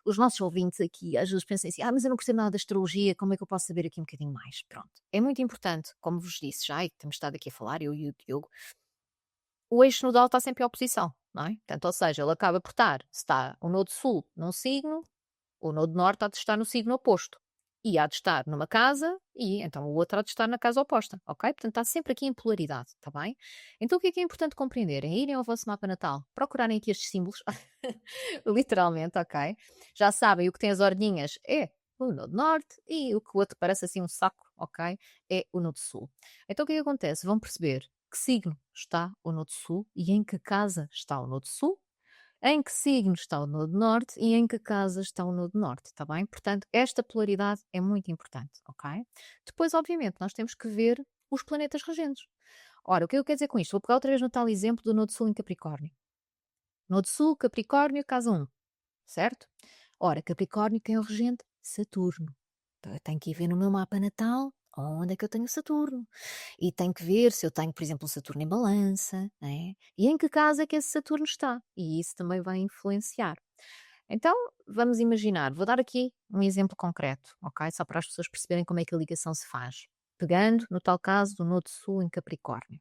os nossos ouvintes aqui às vezes pensem assim, mas eu não gostei nada da astrologia, como é que eu posso saber aqui um bocadinho mais? Pronto. É muito importante, como vos disse já, e que temos estado aqui a falar, eu e o Diogo, o eixo nodal está sempre em oposição, não é? Portanto, ou seja, ele acaba por estar, se está o nodo sul num signo, o nodo norte há de estar no signo oposto. E há de estar numa casa e então o outro há de estar na casa oposta, ok? Portanto, está sempre aqui em polaridade, está bem? Então, o que é importante compreender? É irem ao vosso mapa natal, procurarem aqui estes símbolos, literalmente, ok? Já sabem, o que tem as ordinhas é o nodo norte e o que o outro parece assim um saco, ok? É o nodo sul. Então, o que é que acontece? Vão perceber que signo está o nodo sul e em que casa está o nodo sul, em que signo está o nodo norte e em que casa está o nodo norte, está bem? Portanto, esta polaridade é muito importante, ok? Depois, obviamente, nós temos que ver os planetas regentes. Ora, o que eu quero dizer com isto? Vou pegar outra vez no tal exemplo do nodo sul em Capricórnio. Nodo sul, Capricórnio, casa 1, certo? Ora, Capricórnio quem é o regente? Saturno. Então, eu tenho que ir ver no meu mapa natal onde é que eu tenho Saturno. E tenho que ver se eu tenho, por exemplo, um Saturno em balança, né? E em que casa é que esse Saturno está. E isso também vai influenciar. Então, vamos imaginar, vou dar aqui um exemplo concreto, ok? Só para as pessoas perceberem como é que a ligação se faz. Pegando, no tal caso, do Nodo Sul em Capricórnio,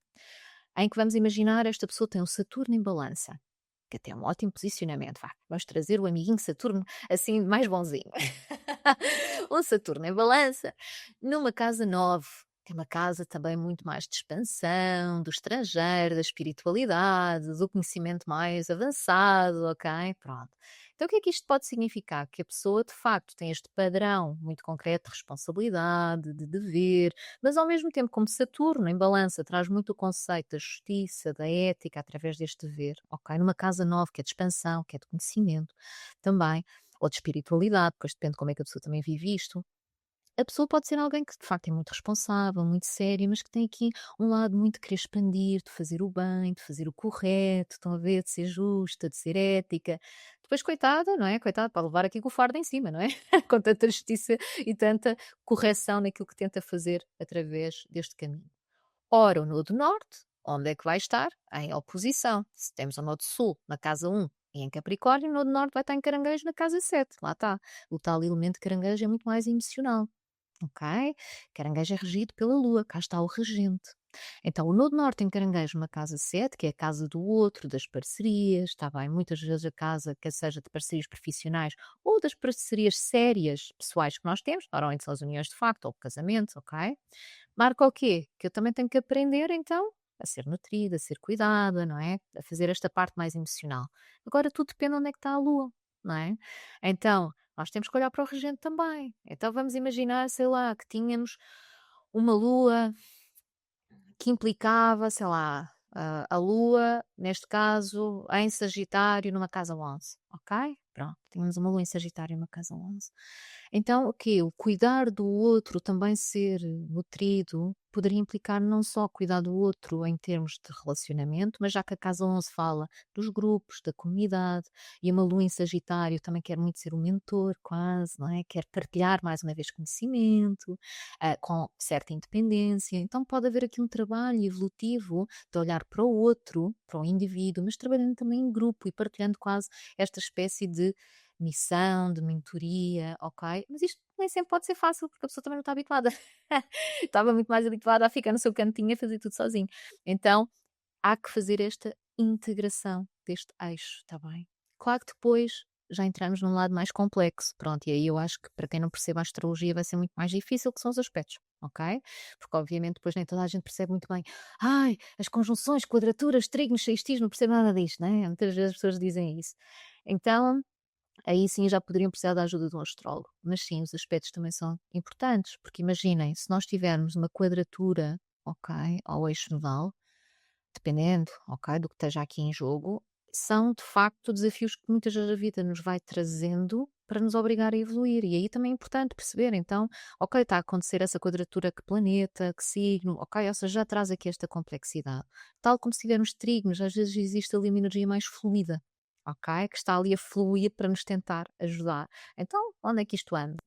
em que vamos imaginar esta pessoa tem um Saturno em balança, que até é um ótimo posicionamento, vá. Vamos trazer o amiguinho Saturno assim mais bonzinho. Um Saturno em balança, numa casa 9, que é uma casa também muito mais de expansão, do estrangeiro, da espiritualidade, do conhecimento mais avançado, ok? Pronto. Então, o que é que isto pode significar? Que a pessoa, de facto, tem este padrão muito concreto de responsabilidade, de dever, mas ao mesmo tempo, como Saturno em balança traz muito o conceito da justiça, da ética, através deste dever, ok? Numa casa 9, que é de expansão, que é de conhecimento também, ou de espiritualidade, depois depende de como é que a pessoa também vive isto. A pessoa pode ser alguém que de facto é muito responsável, muito sério, mas que tem aqui um lado muito de querer expandir, de fazer o bem, de fazer o correto, estão a ver, de ser justa, de ser ética. Depois, coitada, não é? Coitada, pode levar aqui com o fardo em cima, não é? Com tanta justiça e tanta correção naquilo que tenta fazer através deste caminho. Ora, o nodo norte, onde é que vai estar? Em oposição. Se temos o nodo sul na casa 1 e em Capricórnio, o nodo norte vai estar em Caranguejo na casa 7. Lá está. O tal elemento Caranguejo é muito mais emocional. Ok? Caranguejo é regido pela lua, cá está o regente. Então, o Nodo Norte em Caranguejo, uma casa 7, que é a casa do outro, das parcerias, está bem? Muitas vezes a casa, quer seja de parcerias profissionais ou das parcerias sérias, pessoais que nós temos, normalmente são as uniões de facto ou casamentos, ok? Marca o quê? Que eu também tenho que aprender, então, a ser nutrida, a ser cuidada, não é? A fazer esta parte mais emocional. Agora, tudo depende de onde é que está a lua, não é? Então, nós temos que olhar para o regente também. Então, vamos imaginar, sei lá, que tínhamos uma lua que implicava, sei lá, a Lua, neste caso, em Sagitário, numa casa 11, ok? Pronto, tínhamos uma Lua em Sagitário numa casa 11. Então, o quê? O cuidar do outro, também ser nutrido, poderia implicar não só cuidar do outro em termos de relacionamento, mas já que a casa 11 fala dos grupos, da comunidade, e uma Lua em Sagitário também quer muito ser o mentor, quase, não é? Quer partilhar mais uma vez conhecimento, com certa independência. Então pode haver aqui um trabalho evolutivo de olhar para o outro, para o indivíduo, mas trabalhando também em grupo e partilhando quase esta espécie de missão, de mentoria, ok? Mas isto nem sempre pode ser fácil, porque a pessoa também não está habituada. Estava muito mais habituada a ficar no seu cantinho a fazer tudo sozinho. Então, há que fazer esta integração deste eixo, está bem? Claro que depois já entramos num lado mais complexo, pronto, e aí eu acho que para quem não percebe a astrologia vai ser muito mais difícil, que são os aspectos, ok? Porque obviamente depois nem toda a gente percebe muito bem, ai, as conjunções, quadraturas, trígonos, sextis, não percebo nada disto, né? Muitas vezes as pessoas dizem isso. Então, aí sim já poderiam precisar da ajuda de um astrólogo. Mas sim, os aspectos também são importantes, porque imaginem, se nós tivermos uma quadratura, ok, ao eixo nodal, dependendo, ok, do que esteja aqui em jogo, são de facto desafios que muitas vezes a vida nos vai trazendo para nos obrigar a evoluir. E aí também é importante perceber, então, ok, está a acontecer essa quadratura, que planeta, que signo, ok, ou seja, já traz aqui esta complexidade. Tal como se tivermos trígonos, às vezes existe ali uma energia mais fluida, ok, que está ali a fluir para nos tentar ajudar. Então, onde é que isto anda?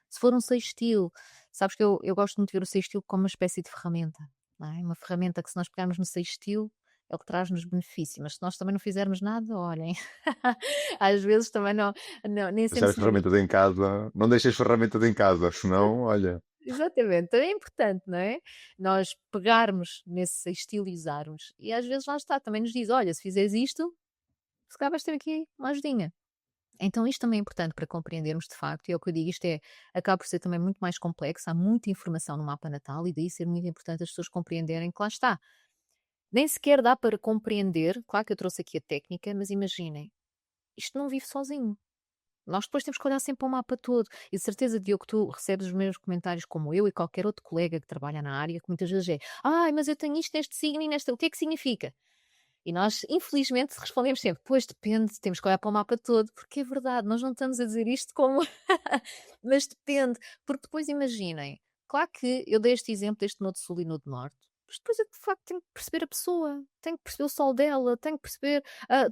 Se for um sextil, sabes que eu gosto muito de ver o sextil como uma espécie de ferramenta, não é? Uma ferramenta que se nós pegarmos no sextil, é o que traz-nos benefício, mas se nós também não fizermos nada, olhem, às vezes também nem Deixar sempre as se verifica. ferramentas em casa. Não deixes as ferramentas em casa, senão, olha. Exatamente, também é importante, não é? Nós pegarmos nesse sextil e usarmos. E às vezes lá está, também nos diz: olha, se fizeres isto, se calhar vais ter aqui uma ajudinha. Então, isto também é importante para compreendermos de facto, e é o que eu digo, isto acaba por ser também muito mais complexo, há muita informação no mapa natal, e daí ser muito importante as pessoas compreenderem que lá está. Nem sequer dá para compreender, claro que eu trouxe aqui a técnica, mas imaginem, isto não vive sozinho. Nós depois temos que olhar sempre para o mapa todo. E de certeza, Diogo, que tu recebes os mesmos comentários como eu e qualquer outro colega que trabalha na área, que muitas vezes é: ai, mas eu tenho isto neste signo e nesta, o que é que significa? E nós, infelizmente, respondemos sempre: pois depende, temos que olhar para o mapa todo, porque é verdade, nós não estamos a dizer isto como. Mas depende, porque depois imaginem, claro que eu dei este exemplo deste Nodo Sul e Nodo Norte, mas depois eu de facto tenho que perceber a pessoa, tenho que perceber o Sol dela, tenho que perceber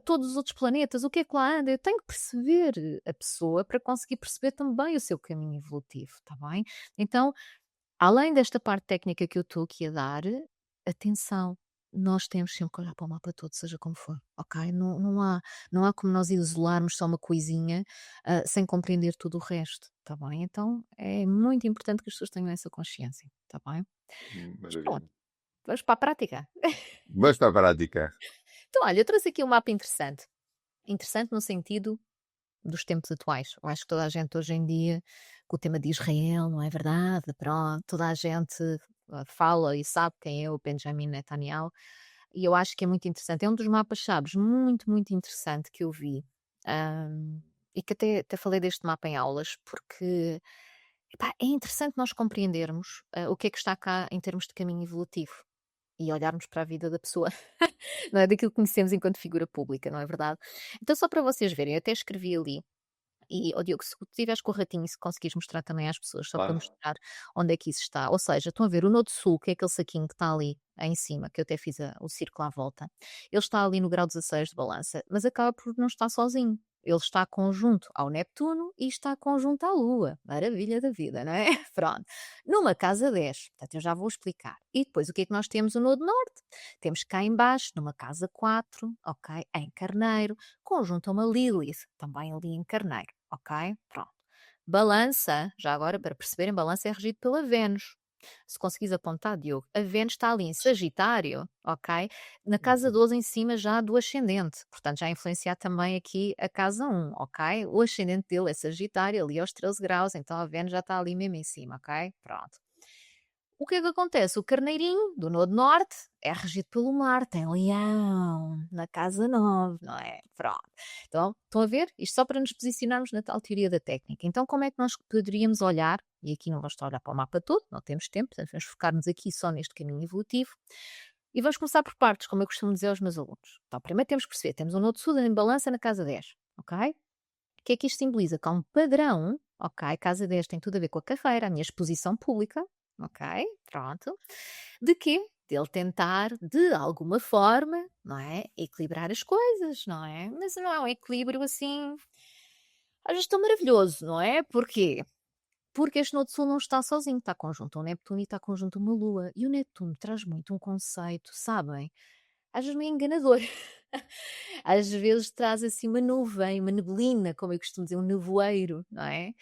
todos os outros planetas, o que é que lá anda, eu tenho que perceber a pessoa para conseguir perceber também o seu caminho evolutivo, está bem? Então, além desta parte técnica que eu estou aqui a dar, atenção, nós temos sempre que olhar para o mapa todo, seja como for, ok? Não há como nós isolarmos só uma coisinha, sem compreender tudo o resto, está bem? Então é muito importante que as pessoas tenham essa consciência, está bem? Mas pronto, Maravilha. vamos para a prática. Mas para a prática. Então, olha, eu trouxe aqui um mapa interessante. Interessante no sentido dos tempos atuais. Eu acho que toda a gente hoje em dia, com o tema de Israel, não é verdade? Pronto, toda a gente fala e sabe quem é o Benjamin Netanyahu, e eu acho que é muito interessante. É um dos mapas-chaves muito, muito interessante que eu vi. ahm, e que até falei deste mapa em aulas, porque epá, é interessante nós compreendermos o que é que está cá em termos de caminho evolutivo e olharmos para a vida da pessoa, não é? Daquilo que conhecemos enquanto figura pública, não é verdade? Então, só para vocês verem, eu até escrevi ali e, ó Diogo, se tiveres com o ratinho, se conseguires mostrar também às pessoas, só para Claro. mostrar onde é que isso está. Ou seja, estão a ver o Nodo Sul, que é aquele saquinho que está ali em cima, que eu até fiz o círculo à volta. Ele está ali no grau 16 de balança, mas acaba por não estar sozinho. Ele está conjunto ao Neptuno e está conjunto à Lua. Maravilha da vida, não é? Pronto. Numa casa 10. Portanto, eu já vou explicar. E depois, o que é que nós temos no Nodo Norte? Temos cá em baixo, numa casa 4, ok? Em Carneiro, conjunto a uma Lilith, também ali em Carneiro, ok? Pronto. Balança, já agora para perceberem, balança é regido pela Vênus. Se conseguires apontar, Diogo, a Vênus está ali em Sagitário, ok? Na casa Uhum. 12 em cima já do ascendente, portanto já a influenciar também aqui a casa 1, ok? O ascendente dele é Sagitário, ali aos 13 graus, então a Vênus já está ali mesmo em cima, ok? Pronto. O que é que acontece? O carneirinho do Nodo Norte é regido pelo mar, tem Leão, na casa 9, não é? Pronto. Então, estão a ver? Isto só para nos posicionarmos na tal teoria da técnica. Então, como é que nós poderíamos olhar, e aqui não vamos estar a olhar para o mapa todo, não temos tempo, portanto, vamos focar-nos aqui só neste caminho evolutivo, e vamos começar por partes, como eu costumo dizer aos meus alunos. Então, primeiro temos que perceber, temos um Nodo Sul em balança na casa 10, ok? O que é que isto simboliza? Que há um padrão, ok? Casa 10 tem tudo a ver com a carreira, a minha exposição pública, ok? Pronto. De quê? De ele tentar, de alguma forma, não é? Equilibrar as coisas, não é? Mas não é um equilíbrio assim, às vezes tão maravilhoso, não é? Porquê? Porque este Nodo Sul não está sozinho, está conjunto a um Neptuno e está conjunto a uma Lua. E o Neptuno traz muito um conceito, sabem? Às vezes meio enganador. Às vezes traz assim uma nuvem, uma neblina, como eu costumo dizer, um nevoeiro, não é?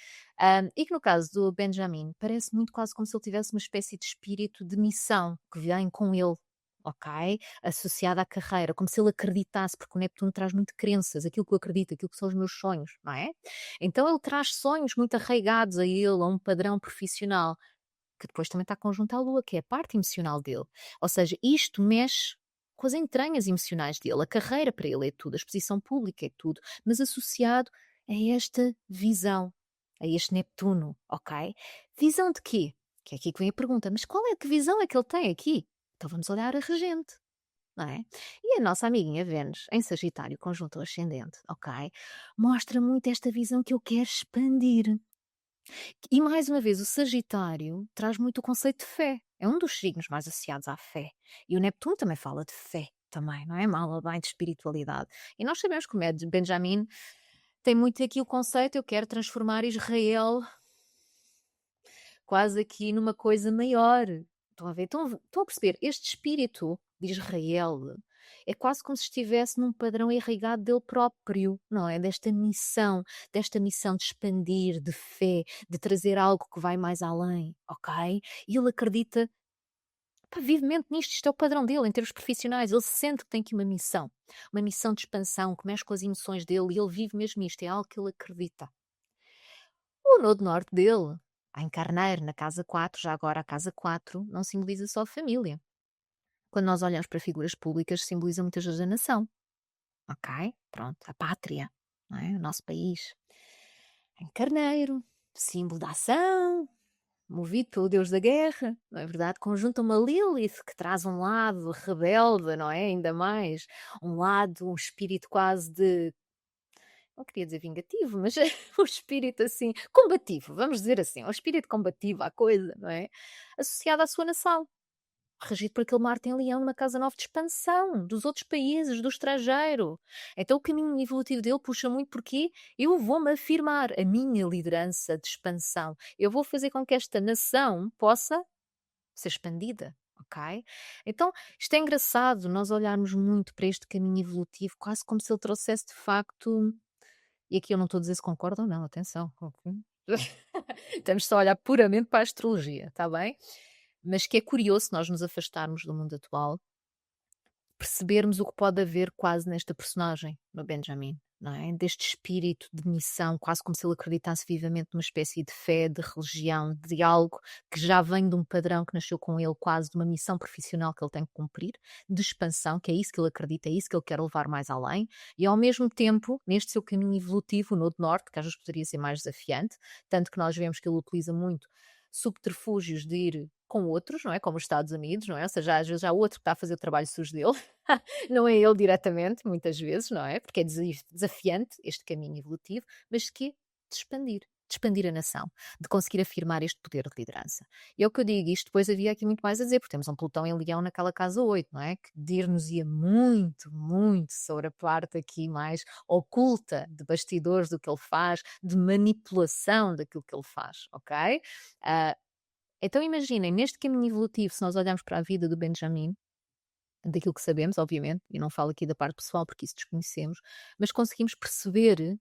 E que no caso do Benjamin parece muito quase como se ele tivesse uma espécie de espírito de missão que vem com ele, ok? Associado à carreira, como se ele acreditasse, porque o Neptuno traz muito crenças, aquilo que eu acredito, aquilo que são os meus sonhos, não é? Então ele traz sonhos muito arraigados a ele, a um padrão profissional, que depois também está conjunto à Lua, que é a parte emocional dele. Ou seja, isto mexe com as entranhas emocionais dele. A carreira para ele é tudo, a exposição pública é tudo, mas associado a esta visão, a este Neptuno, ok? Visão de quê? Que é aqui que vem a pergunta, mas qual é que visão é que ele tem aqui? Então vamos olhar a regente, não é? E a nossa amiguinha Vênus, em Sagitário, conjunto ao ascendente, ok? Mostra muito esta visão que eu quero expandir. E mais uma vez, o Sagitário traz muito o conceito de fé. É um dos signos mais associados à fé. E o Neptuno também fala de fé, também, não é? Mal bem de espiritualidade. E nós sabemos que o Benjamin tem muito aqui o conceito: eu quero transformar Israel quase aqui numa coisa maior. Estão a ver? Estão a perceber? Este espírito de Israel é quase como se estivesse num padrão irrigado dele próprio, não é? Desta missão de expandir, de fé, de trazer algo que vai mais além, ok? E ele acredita, pá, vivemente nisto, isto é o padrão dele em termos profissionais, ele sente que tem aqui uma missão de expansão que mexe com as emoções dele e ele vive mesmo isto, é algo que ele acredita. O nodo norte dele, a encarnar na casa 4, já agora a casa 4, não simboliza só a família. Quando nós olhamos para figuras públicas, simboliza muitas vezes a nação, ok? Pronto, a pátria, não é? O nosso país. Em carneiro, símbolo da ação, movido pelo deus da guerra, não é verdade? Conjunta uma Lilith que traz um lado rebelde, não é? Ainda mais, um lado, um espírito quase de, não queria dizer vingativo, mas o espírito assim, combativo, vamos dizer assim, o espírito combativo à coisa, não é? Associado à sua nação, regido por aquele Marte em Leão numa casa 9 de expansão dos outros países, do estrangeiro. Então o caminho evolutivo dele puxa muito porque eu vou-me afirmar a minha liderança de expansão. Eu vou fazer com que esta nação possa ser expandida. Ok? Então, isto é engraçado, nós olharmos muito para este caminho evolutivo, quase como se ele trouxesse de facto. E aqui eu não estou a dizer se concordo ou não, atenção. Ok? Estamos só a olhar puramente para a astrologia, está bem? Mas que é curioso se nós nos afastarmos do mundo atual, percebermos o que pode haver quase nesta personagem, no Benjamin, não é? Deste espírito de missão, quase como se ele acreditasse vivamente numa espécie de fé, de religião, de algo que já vem de um padrão que nasceu com ele, quase de uma missão profissional que ele tem que cumprir, de expansão, que é isso que ele acredita, é isso que ele quer levar mais além, e ao mesmo tempo, neste seu caminho evolutivo, no norte, que às vezes poderia ser mais desafiante, tanto que nós vemos que ele utiliza muito subterfúgios de ir com outros, não é? Como os Estados Unidos, não é? Ou seja, às vezes há outro que está a fazer o trabalho sujo dele, não é ele diretamente, muitas vezes, não é? Porque é desafiante este caminho evolutivo, mas que de expandir a nação, de conseguir afirmar este poder de liderança. E é o que eu digo, isto depois havia aqui muito mais a dizer, porque temos um Plutão em Leão naquela casa 8, não é? Que dir-nos-ia muito, muito sobre a parte aqui mais oculta de bastidores do que ele faz, de manipulação daquilo que ele faz, ok? Ah, então imaginem, neste caminho evolutivo, se nós olharmos para a vida do Benjamin, daquilo que sabemos, obviamente, e não falo aqui da parte pessoal porque isso desconhecemos, mas conseguimos perceber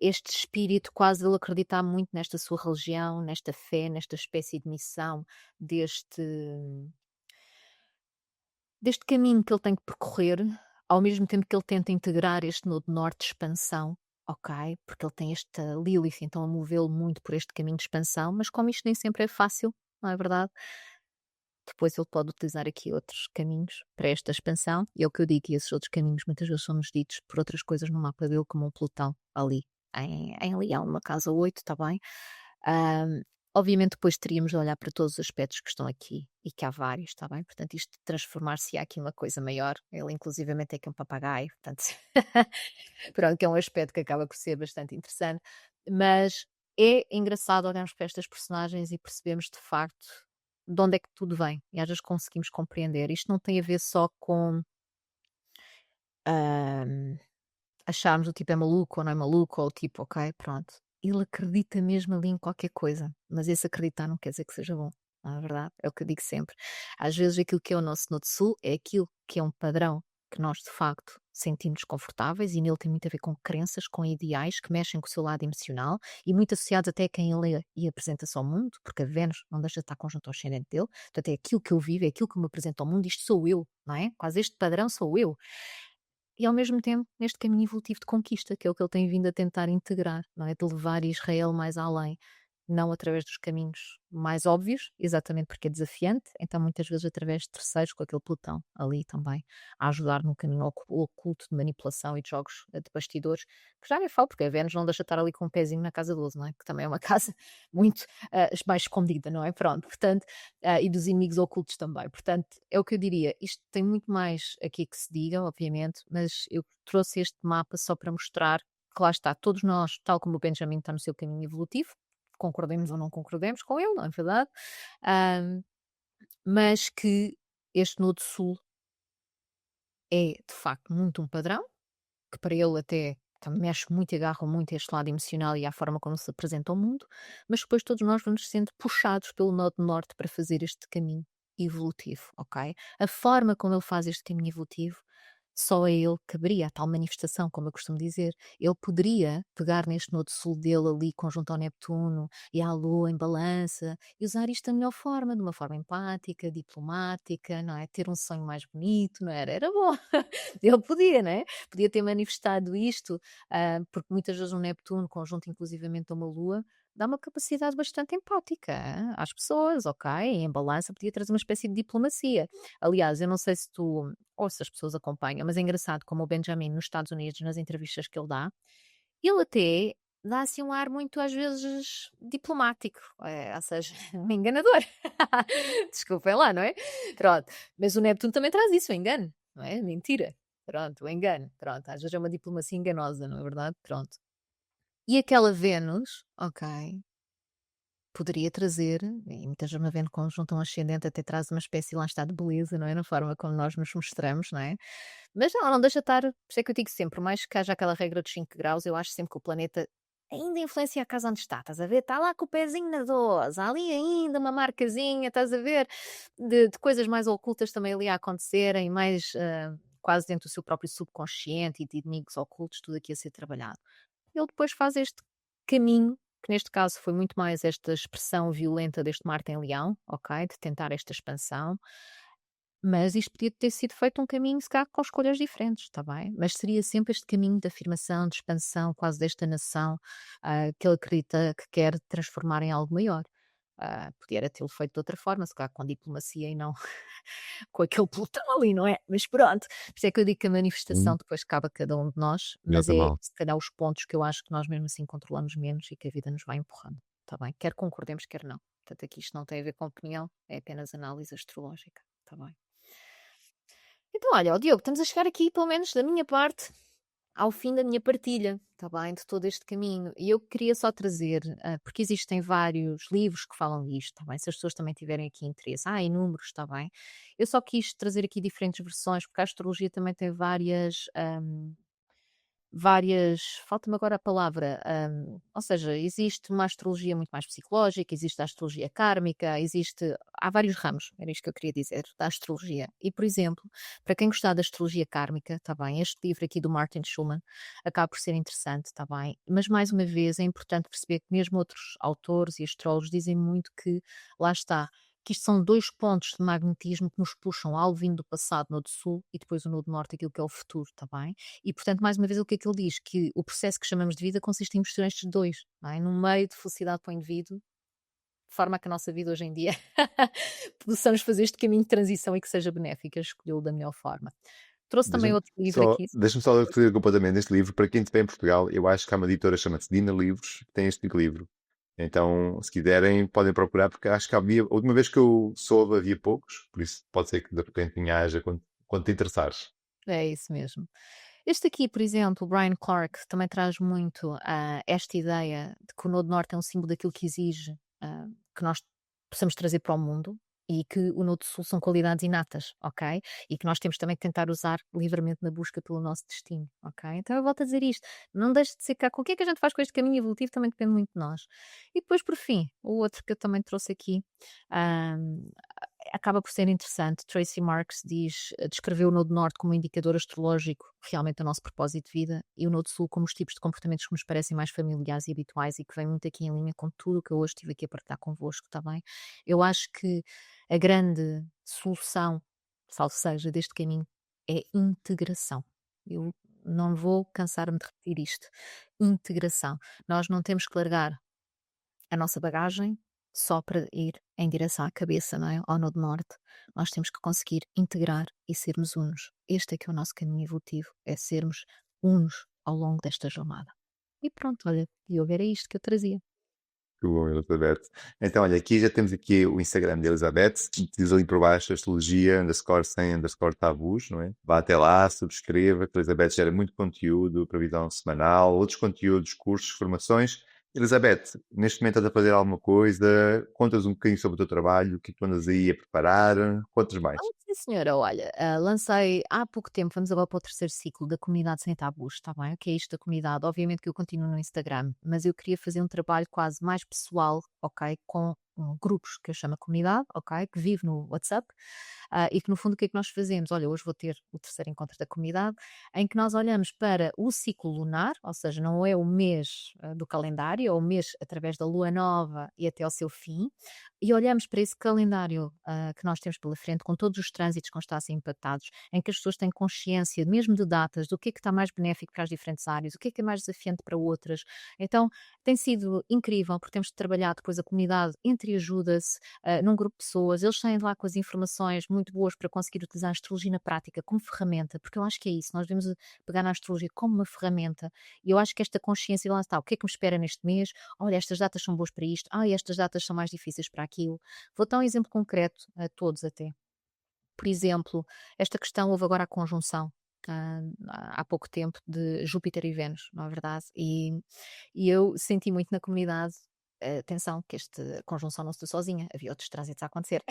este espírito quase ele acreditar muito nesta sua religião, nesta fé, nesta espécie de missão, deste deste caminho que ele tem que percorrer, ao mesmo tempo que ele tenta integrar este nodo norte de expansão, ok? Porque ele tem esta Lilith, então a movê-lo muito por este caminho de expansão, mas como isto nem sempre é fácil, não é verdade? Depois ele pode utilizar aqui outros caminhos para esta expansão, e é o que eu digo, e esses outros caminhos muitas vezes são-nos ditos por outras coisas no mapa dele, como um Plutão ali em Leão, numa casa 8, está bem? Ahm, Obviamente depois teríamos de olhar para todos os aspectos que estão aqui, e que há vários, está bem? Portanto, isto de transformar-se aqui em uma coisa maior, ele inclusivamente é que é um papagaio, portanto, pronto, que é um aspecto que acaba por ser bastante interessante, mas é engraçado olharmos para estas personagens e percebemos de facto de onde é que tudo vem, e às vezes conseguimos compreender. Isto não tem a ver só com ahm, acharmos o tipo é maluco ou não é maluco, ou o tipo, ok, pronto. Ele acredita mesmo ali em qualquer coisa, mas esse acreditar não quer dizer que seja bom, não é verdade? É o que eu digo sempre. Às vezes aquilo que é o nosso Nodo Sul é aquilo que é um padrão que nós de facto sentimos confortáveis e nele tem muito a ver com crenças, com ideais que mexem com o seu lado emocional e muito associados até a quem ele é e apresenta-se ao mundo, porque a Vênus não deixa de estar conjunto ao ascendente dele, portanto é aquilo que eu vivo, é aquilo que me apresenta ao mundo, isto sou eu, não é? Quase este padrão sou eu. E ao mesmo tempo, neste caminho evolutivo de conquista, que é o que ele tem vindo a tentar integrar, não é? De levar Israel mais além, não através dos caminhos mais óbvios, exatamente porque é desafiante, então muitas vezes através de terceiros, com aquele pelotão ali também, a ajudar no caminho oculto de manipulação e de jogos de bastidores, que já nem falo, porque a Vênus não deixa de estar ali com um pezinho na casa 12, não é? Que também é uma casa muito mais escondida, não é? Pronto, portanto, e dos inimigos ocultos também. Portanto, é o que eu diria. Isto tem muito mais aqui que se diga, obviamente, mas eu trouxe este mapa só para mostrar que lá está, todos nós, tal como o Benjamin está no seu caminho evolutivo, concordemos ou não concordemos com ele, não é verdade? Ahm, mas que este Nodo Sul é de facto muito um padrão, que para ele até mexe muito e agarra muito a este lado emocional e à forma como se apresenta ao mundo, mas depois todos nós vamos sendo puxados pelo Nodo Norte para fazer este caminho evolutivo, ok? A forma como ele faz este caminho evolutivo só a ele caberia a tal manifestação, como eu costumo dizer. Ele poderia pegar neste nodo sul dele ali, conjunto ao Neptuno e à Lua em balança, e usar isto da melhor forma, de uma forma empática, diplomática, não é? Ter um sonho mais bonito, não era? Era bom. Ele podia, né? Podia ter manifestado isto, porque muitas vezes um Neptuno, conjunto inclusivamente a uma Lua, dá uma capacidade bastante empática às pessoas, ok? Em balança podia trazer uma espécie de diplomacia. Aliás, eu não sei se tu ou se as pessoas acompanham, mas é engraçado como o Benjamin nos Estados Unidos, nas entrevistas que ele dá, ele até dá assim um ar muito às vezes diplomático, ou seja, um enganador. Desculpem lá, não é? Pronto. Mas o Neptuno também traz isso, o engano, não é? Mentira. Pronto, o engano. Pronto, às vezes é uma diplomacia enganosa, não é verdade? Pronto. E aquela Vênus, ok, poderia trazer, e muitas vezes uma Vênus conjunto a um ascendente até traz uma espécie, lá está, de beleza, não é? Na forma como nós nos mostramos, não é? Mas não, não deixa de estar, por isso é que eu digo sempre, por mais que haja aquela regra dos 5 graus, eu acho sempre que o planeta ainda influencia a casa onde está, estás a ver? Está lá com o pezinho na 12, há ali ainda uma marcazinha, estás a ver? De coisas mais ocultas também ali a acontecerem, mais quase dentro do seu próprio subconsciente e de inimigos ocultos, tudo aqui a ser trabalhado. Ele depois faz este caminho, que neste caso foi muito mais esta expressão violenta deste Marte em Leão, ok? De tentar esta expansão, mas isto podia ter sido feito um caminho, se calhar, com escolhas diferentes, está bem? Mas seria sempre este caminho de afirmação, de expansão, quase desta nação que ele acredita que quer transformar em algo maior. Podia tê-lo feito de outra forma, se calhar com diplomacia e não com aquele pelotão ali, não é? Mas pronto, por isso é que eu digo que a manifestação Sim, depois cabe a cada um de nós, mas melhor é mal. se calhar os pontos que eu acho que nós mesmo assim controlamos menos e que a vida nos vai empurrando, está bem? Quer concordemos, quer não. Portanto, aqui isto não tem a ver com opinião, é apenas análise astrológica, está bem? Então, olha, ó Diogo, estamos a chegar aqui, pelo menos da minha parte, ao fim da minha partilha, está bem, de todo este caminho. E eu queria só trazer, porque existem vários livros que falam disto, está bem? Se as pessoas também tiverem aqui interesse, inúmeros, está bem? Eu só quis trazer aqui diferentes versões, porque a astrologia também tem várias falta-me agora a palavra, ou seja, existe uma astrologia muito mais psicológica, existe a astrologia kármica, há vários ramos, era isto que eu queria dizer, da astrologia. E, por exemplo, para quem gostar da astrologia kármica, está bem, este livro aqui do Martin Schulman acaba por ser interessante, está bem, mas mais uma vez é importante perceber que mesmo outros autores e astrólogos dizem muito que, lá está, que isto são 2 pontos de magnetismo que nos puxam algo vindo do passado, nodo sul, e depois o nodo norte, aquilo que é o futuro, está bem? E, portanto, mais uma vez, o que é que ele diz? Que o processo que chamamos de vida consiste em misturar estes dois, não é? Num meio de felicidade para o indivíduo, de forma a que a nossa vida hoje em dia possamos fazer este caminho de transição e que seja benéfica, escolhê-lo da melhor forma. Trouxe também Deixa-me outro livro aqui. deixa-me só referir completamente este livro. Para quem estiver em Portugal, eu acho que há uma editora chama-se Dina Livros, que tem este livro. Então, se quiserem, podem procurar, porque acho que havia, a última vez que eu soube, havia poucos, por isso pode ser que de repente haja quando te interessares. É isso mesmo. Este aqui, por exemplo, o Brian Clark, também traz muito esta ideia de que o Nodo Norte é um símbolo daquilo que exige que nós possamos trazer para o mundo e que o Nodo Sul são qualidades inatas, ok? E que nós temos também que tentar usar livremente na busca pelo nosso destino, ok? Então eu volto a dizer isto, não deixe de ser cá, o que é que a gente faz com este caminho evolutivo também depende muito de nós. E depois, por fim, o outro que eu também trouxe aqui, ah, acaba por ser interessante. Tracy Marks descreveu o Nodo Norte como um indicador astrológico realmente do nosso propósito de vida e o Nodo Sul como os tipos de comportamentos que nos parecem mais familiares e habituais e que vem muito aqui em linha com tudo o que eu hoje estive aqui a partilhar convosco, está bem? Eu acho que a grande solução, salvo seja, deste caminho é integração. Eu não vou cansar-me de repetir isto. Integração. Nós não temos que largar a nossa bagagem só para ir em direção à cabeça, não é? Ao Nodo Norte. Nós temos que conseguir integrar e sermos unos. Este é que é o nosso caminho evolutivo, é sermos unos ao longo desta jornada. E pronto, olha, e eu era isto que eu trazia. Que bom, Elizabeth. Então, olha, aqui já temos aqui o Instagram de Elizabeth. Diz ali por baixo astrologia, underscore sem, underscore tabus, não é? Vá até lá, subscreva, que a Elizabeth gera muito conteúdo, previsão semanal, outros conteúdos, cursos, formações. Elizabeth, neste momento estás a fazer alguma coisa? Contas um bocadinho sobre o teu trabalho, o que tu andas aí a preparar? Contas mais. Sim, senhora, olha, lancei há pouco tempo, vamos agora para o terceiro ciclo da Comunidade Sem Tabus, está bem? O que é isto da comunidade? Obviamente que eu continuo no Instagram, mas eu queria fazer um trabalho quase mais pessoal, ok? Com grupos que eu chamo de comunidade, ok? Que vive no WhatsApp, e que no fundo o que é que nós fazemos? Olha, hoje vou ter o terceiro encontro da comunidade, em que nós olhamos para o ciclo lunar, ou seja, não é o mês do calendário, é o mês através da lua nova e até ao seu fim, e olhamos para esse calendário que nós temos pela frente, com todos os trânsitos que vão estar a ser impactados, em que as pessoas têm consciência, mesmo de datas, do que é que está mais benéfico para as diferentes áreas, o que é mais desafiante para outras. Então, tem sido incrível, porque temos de trabalhar depois a comunidade entreajuda-se num grupo de pessoas, eles saem de lá com as informações muito boas para conseguir utilizar a astrologia na prática como ferramenta, porque eu acho que é isso, nós devemos pegar na astrologia como uma ferramenta, e eu acho que esta consciência, lá está, o que é que me espera neste mês? Olha, estas datas são boas para isto, estas datas são mais difíceis para aquilo. Vou dar um exemplo concreto a todos até. Por exemplo, esta questão houve agora a conjunção há pouco tempo de Júpiter e Vênus, não é verdade? E eu senti muito na comunidade, atenção, que esta conjunção não se deu sozinha, havia outros trânsitos a acontecer.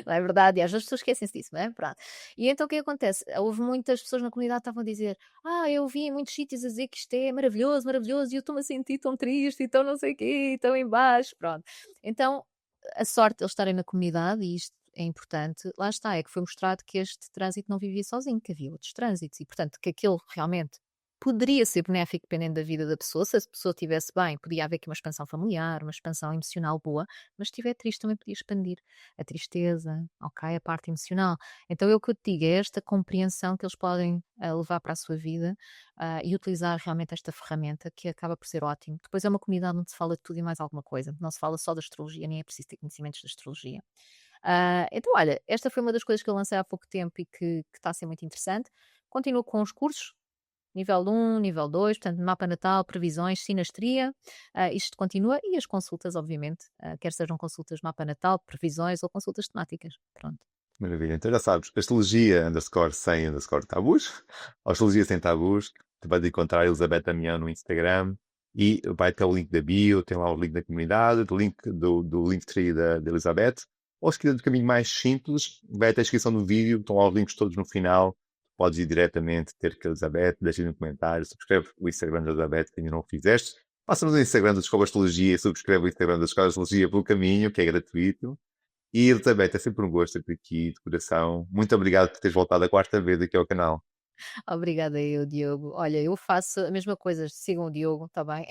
Não é verdade? E às vezes as pessoas esquecem-se disso, não é? Pronto. E então o que acontece? Houve muitas pessoas na comunidade que estavam a dizer: eu vi em muitos sítios a dizer que isto é maravilhoso, maravilhoso, e eu estou-me a sentir tão triste, e tão não sei o quê, e tão em baixo. Pronto. Então, a sorte de eles estarem na comunidade, e isto é importante, lá está, é que foi mostrado que este trânsito não vivia sozinho, que havia outros trânsitos, e portanto que aquele realmente poderia ser benéfico dependendo da vida da pessoa. Se a pessoa estivesse bem, podia haver aqui uma expansão familiar, uma expansão emocional boa, mas se estiver triste também podia expandir a tristeza, ok? A parte emocional. Então é o que eu te digo, é esta compreensão que eles podem levar para a sua vida e utilizar realmente esta ferramenta que acaba por ser ótimo. Depois é uma comunidade onde se fala de tudo e mais alguma coisa. Não se fala só da astrologia, nem é preciso ter conhecimentos da astrologia. Então, olha, esta foi uma das coisas que eu lancei há pouco tempo e que está a ser muito interessante. Continuo com os cursos, nível 1, nível 2, portanto, mapa natal, previsões, sinastria, isto continua, e as consultas, obviamente, quer sejam consultas mapa natal, previsões ou consultas temáticas. Pronto. Maravilha. Então já sabes, astrologia underscore sem underscore tabus, astrologia sem tabus, tu vais encontrar a Elizabeth Damião no Instagram e vai ter o link da bio, tem lá o link da comunidade, o link do Linktree da Elizabeth, ou se quiser do caminho mais simples, vai até a descrição do vídeo, estão lá os links todos no final, podes ir diretamente ter com a Elizabeth, deixa no comentário, subscreve o Instagram da Elizabeth, que ainda não o fizeste. Passa-nos o Instagram da Escola de Astrologia, subscreve o Instagram da Escola de Astrologia pelo caminho, que é gratuito. E Elizabeth, é sempre um gosto ter-te aqui de coração. Muito obrigado por teres voltado a quarta vez aqui ao canal. Obrigada eu, Diogo. Olha, eu faço a mesma coisa, sigam o Diogo, está bem?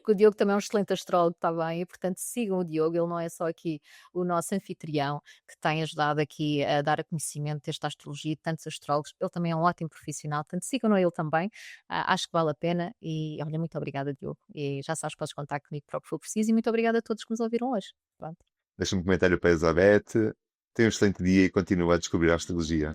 Que o Diogo também é um excelente astrólogo, está bem? E portanto sigam o Diogo, ele não é só aqui o nosso anfitrião que tem ajudado aqui a dar a conhecimento desta astrologia e de tantos astrólogos, ele também é um ótimo profissional, portanto sigam a ele também, acho que vale a pena e olha, muito obrigada Diogo, e já sabes, podes contar comigo para o que for preciso e muito obrigada a todos que nos ouviram hoje. Pronto. Deixa um comentário para a Elizabeth. Tenha um excelente dia e continua a descobrir a astrologia.